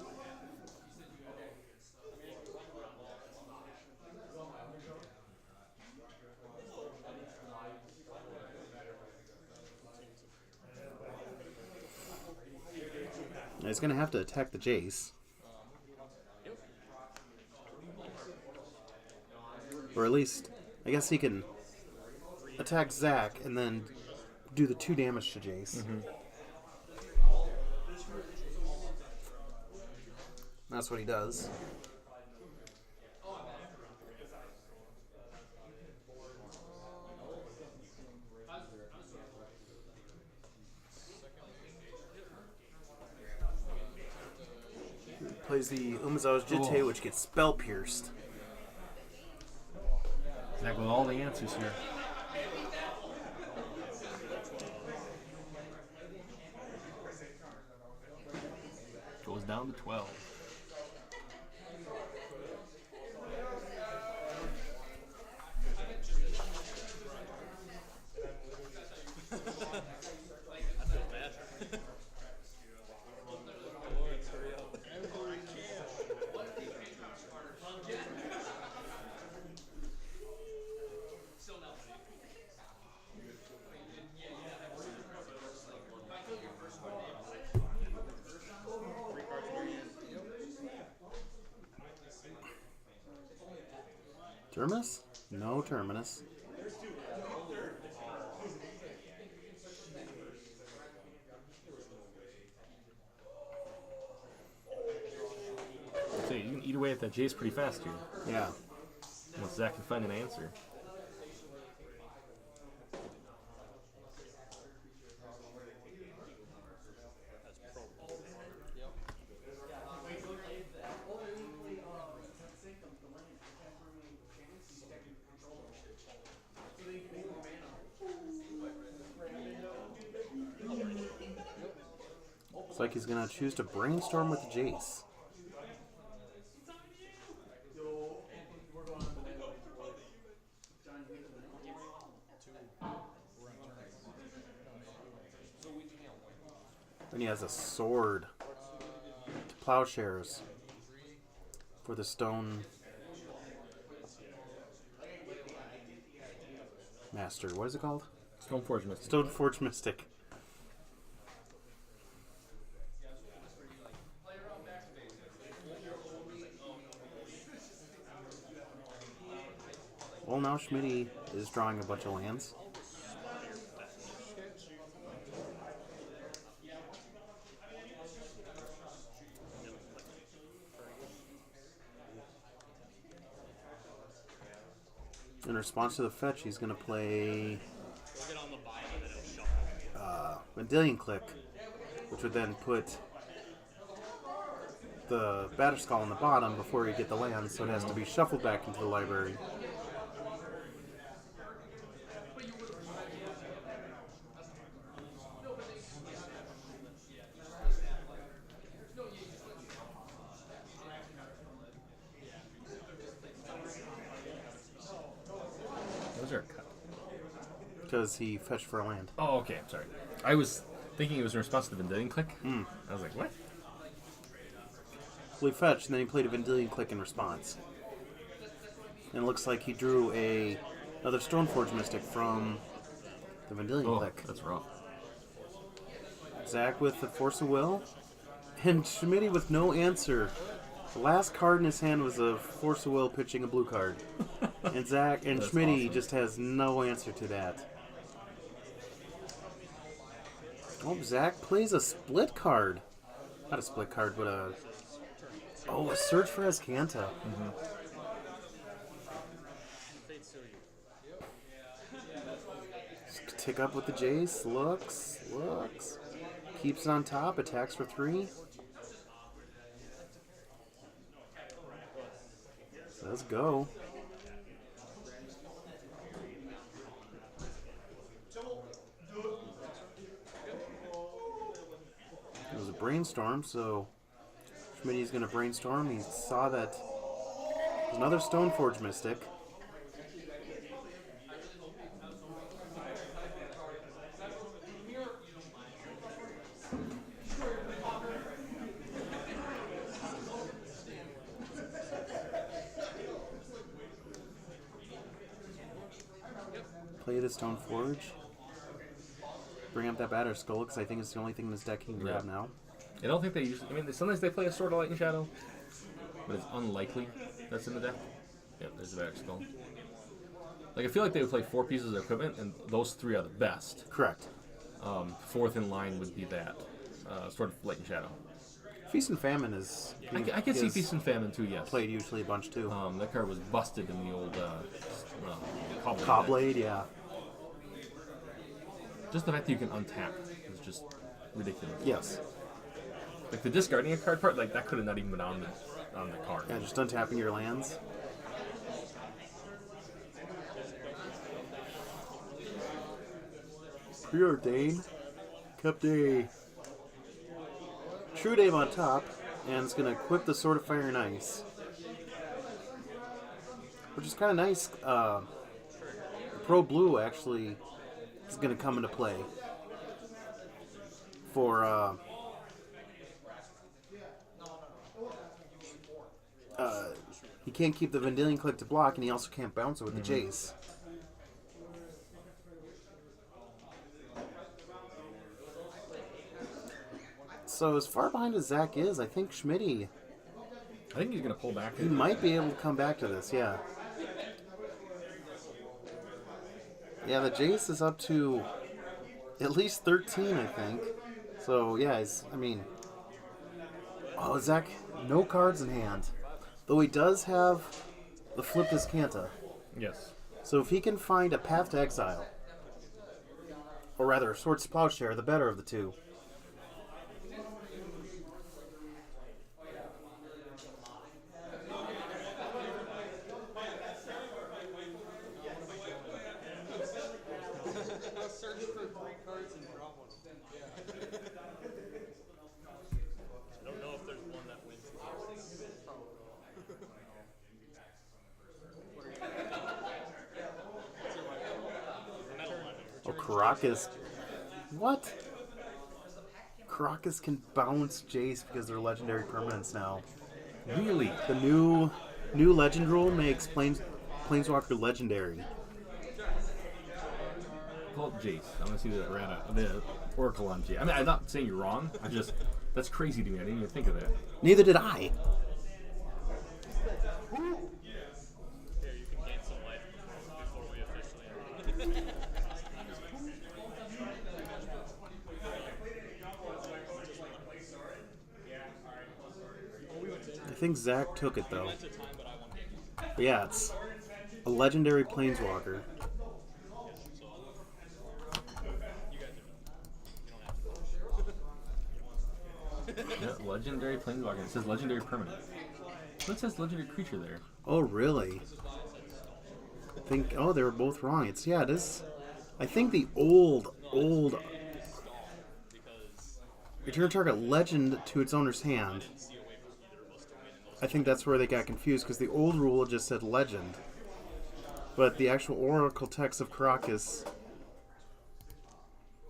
He's going to have to attack the Jace. Or at least, I guess he can attack Zach and then do the 2 damage to Jace. That's what he does. Plays the Umezawa's Jitte, which gets spell pierced. Zach with all the answers here. Goes down to 12. Terminus? No Terminus. So you can eat away at that Jace pretty fast here. Yeah. Once Zach can find an answer. Looks like he's going to choose to brainstorm with the Jace. Then he has a sword to plowshares for the stone master. What is it called? Stoneforge Mystic. Stoneforge Mystic. Well, now Schmidty is drawing a bunch of lands. In response to the fetch, he's going to play Vendilion Click, which would then put the Batterskull on the bottom before you get the land, so it has to be shuffled back into the library. Those are cut. Because he fetched for a land. Oh, okay. I'm sorry. I was thinking it was in response to the Vendilion Click. I was like, what? Well, he fetched, and then he played a Vendilion Click in response. And it looks like he drew another Stoneforge Mystic from the Vendilion Click. That's rough. Zach with the Force of Will, and Schmidty with no answer. The last card in his hand was a Force of Will pitching a blue card. And Zach and Schmidty awesome. just has no answer to that. Oh, Zach plays a split card. Not a split card, but a Search for Azcanta. Tick up with the Jace. Looks. Keeps it on top. Attacks for 3. Let's go. It was a brainstorm, so Schmidty's going to brainstorm. He saw that there's another Stoneforge Mystic. Play the Stoneforge. Bring up that Batterskull, because I think it's the only thing in this deck he can grab now. I don't think they usually. I mean, sometimes they play a Sword of Light and Shadow, but it's unlikely that's in the deck. Yep, there's the back skull. Like, I feel like they would play 4 pieces of equipment, and those 3 are the best. Correct. Fourth in line would be that Sword of Light and Shadow. Feast and Famine is... I can see Feast and Famine too, yes. Played usually a bunch too. That card was busted in the old Cobblade, yeah. Just the fact that you can untap is just ridiculous. Yes. Like the discarding a card part, like that could have not even been on the card. Yeah, just untapping your lands. Preordain kept a True Dave on top, and it's going to equip the Sword of Fire and Ice. Which is kind of nice. Pro Blue actually is going to come into play for he can't keep the Vendilion Click to block, and he also can't bounce it with the Jace. So as far behind as Zach is, I think Schmidty, I think he's going to pull back. he might be able to come back to this, yeah. Yeah, the Jace is up to at least 13, I think. So, yeah, oh, Zach, no cards in hand. Though he does have the Flip Descanta. Yes. So if he can find a Path to Exile, or rather, Swords to Plowshare, the better of the two. Search for 3 cards and draw one of them. I don't know if there's one that wins. Oh, Caracas. What? Caracas can bounce Jace because they're legendary permanents now. Really? The new legend rule makes Planeswalker legendary. Pull up Jace. I want to see the Oracle on Jace. I mean, I'm not saying you're wrong. That's crazy to me. I didn't even think of that. Neither did I. Here, you can gain some life before we officially end. I think Zach took it though. But yeah, it's a legendary Planeswalker. Yeah, legendary Planeswalker. It says legendary permanent. What says legendary creature there? Oh, really? I think, oh, they were both wrong. It is. I think the old return target legend to its owner's hand. I think that's where they got confused, because the old rule just said legend. But the actual Oracle text of Caracas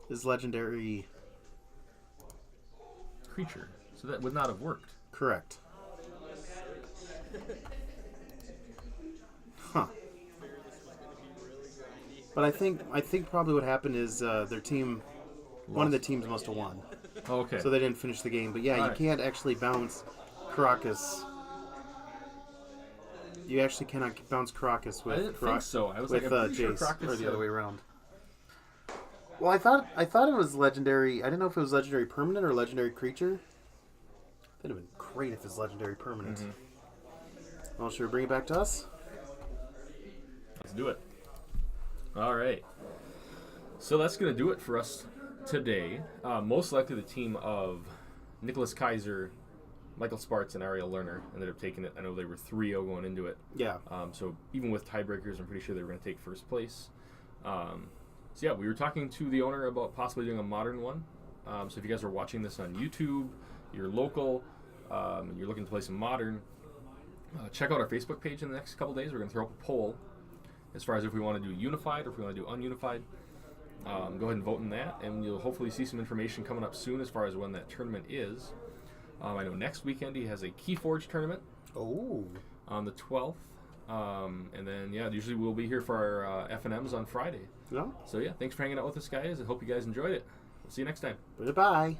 is legendary Creature. So that would not have worked. correct. Huh. But I think probably what happened is their team, one of the teams must have won. Oh, okay. So they didn't finish the game. But yeah, you Alright. can't actually bounce Caracas. You actually cannot bounce Caracas with I didn't think so. I was with like, I'm pretty sure Jace, Caracas or the said- other way around. Well, I thought it was legendary. I didn't know if it was legendary permanent or legendary creature. That'd have been great if it's legendary permanent. Well, should we bring it back to us? Let's do it. All right. So that's going to do it for us today. Most likely the team of Nicholas Kaiser, Michael Spartz, and Ariel Lerner ended up taking it. I know they were 3-0 going into it. Yeah. So even with tiebreakers, I'm pretty sure they were going to take first place. So yeah, we were talking to the owner about possibly doing a modern one. So if you guys are watching this on YouTube, you're local, and you're looking to play some modern, check out our Facebook page in the next couple days. We're going to throw up a poll as far as if we want to do unified or if we want to do ununified. Go ahead and vote in that, and you'll hopefully see some information coming up soon as far as when that tournament is. I know next weekend he has a Keyforge tournament Oh. on the 12th. And then, yeah, usually we'll be here for our F&Ms on Friday. No. So, yeah, thanks for hanging out with us, guys. I hope you guys enjoyed it. We'll see you next time. Goodbye.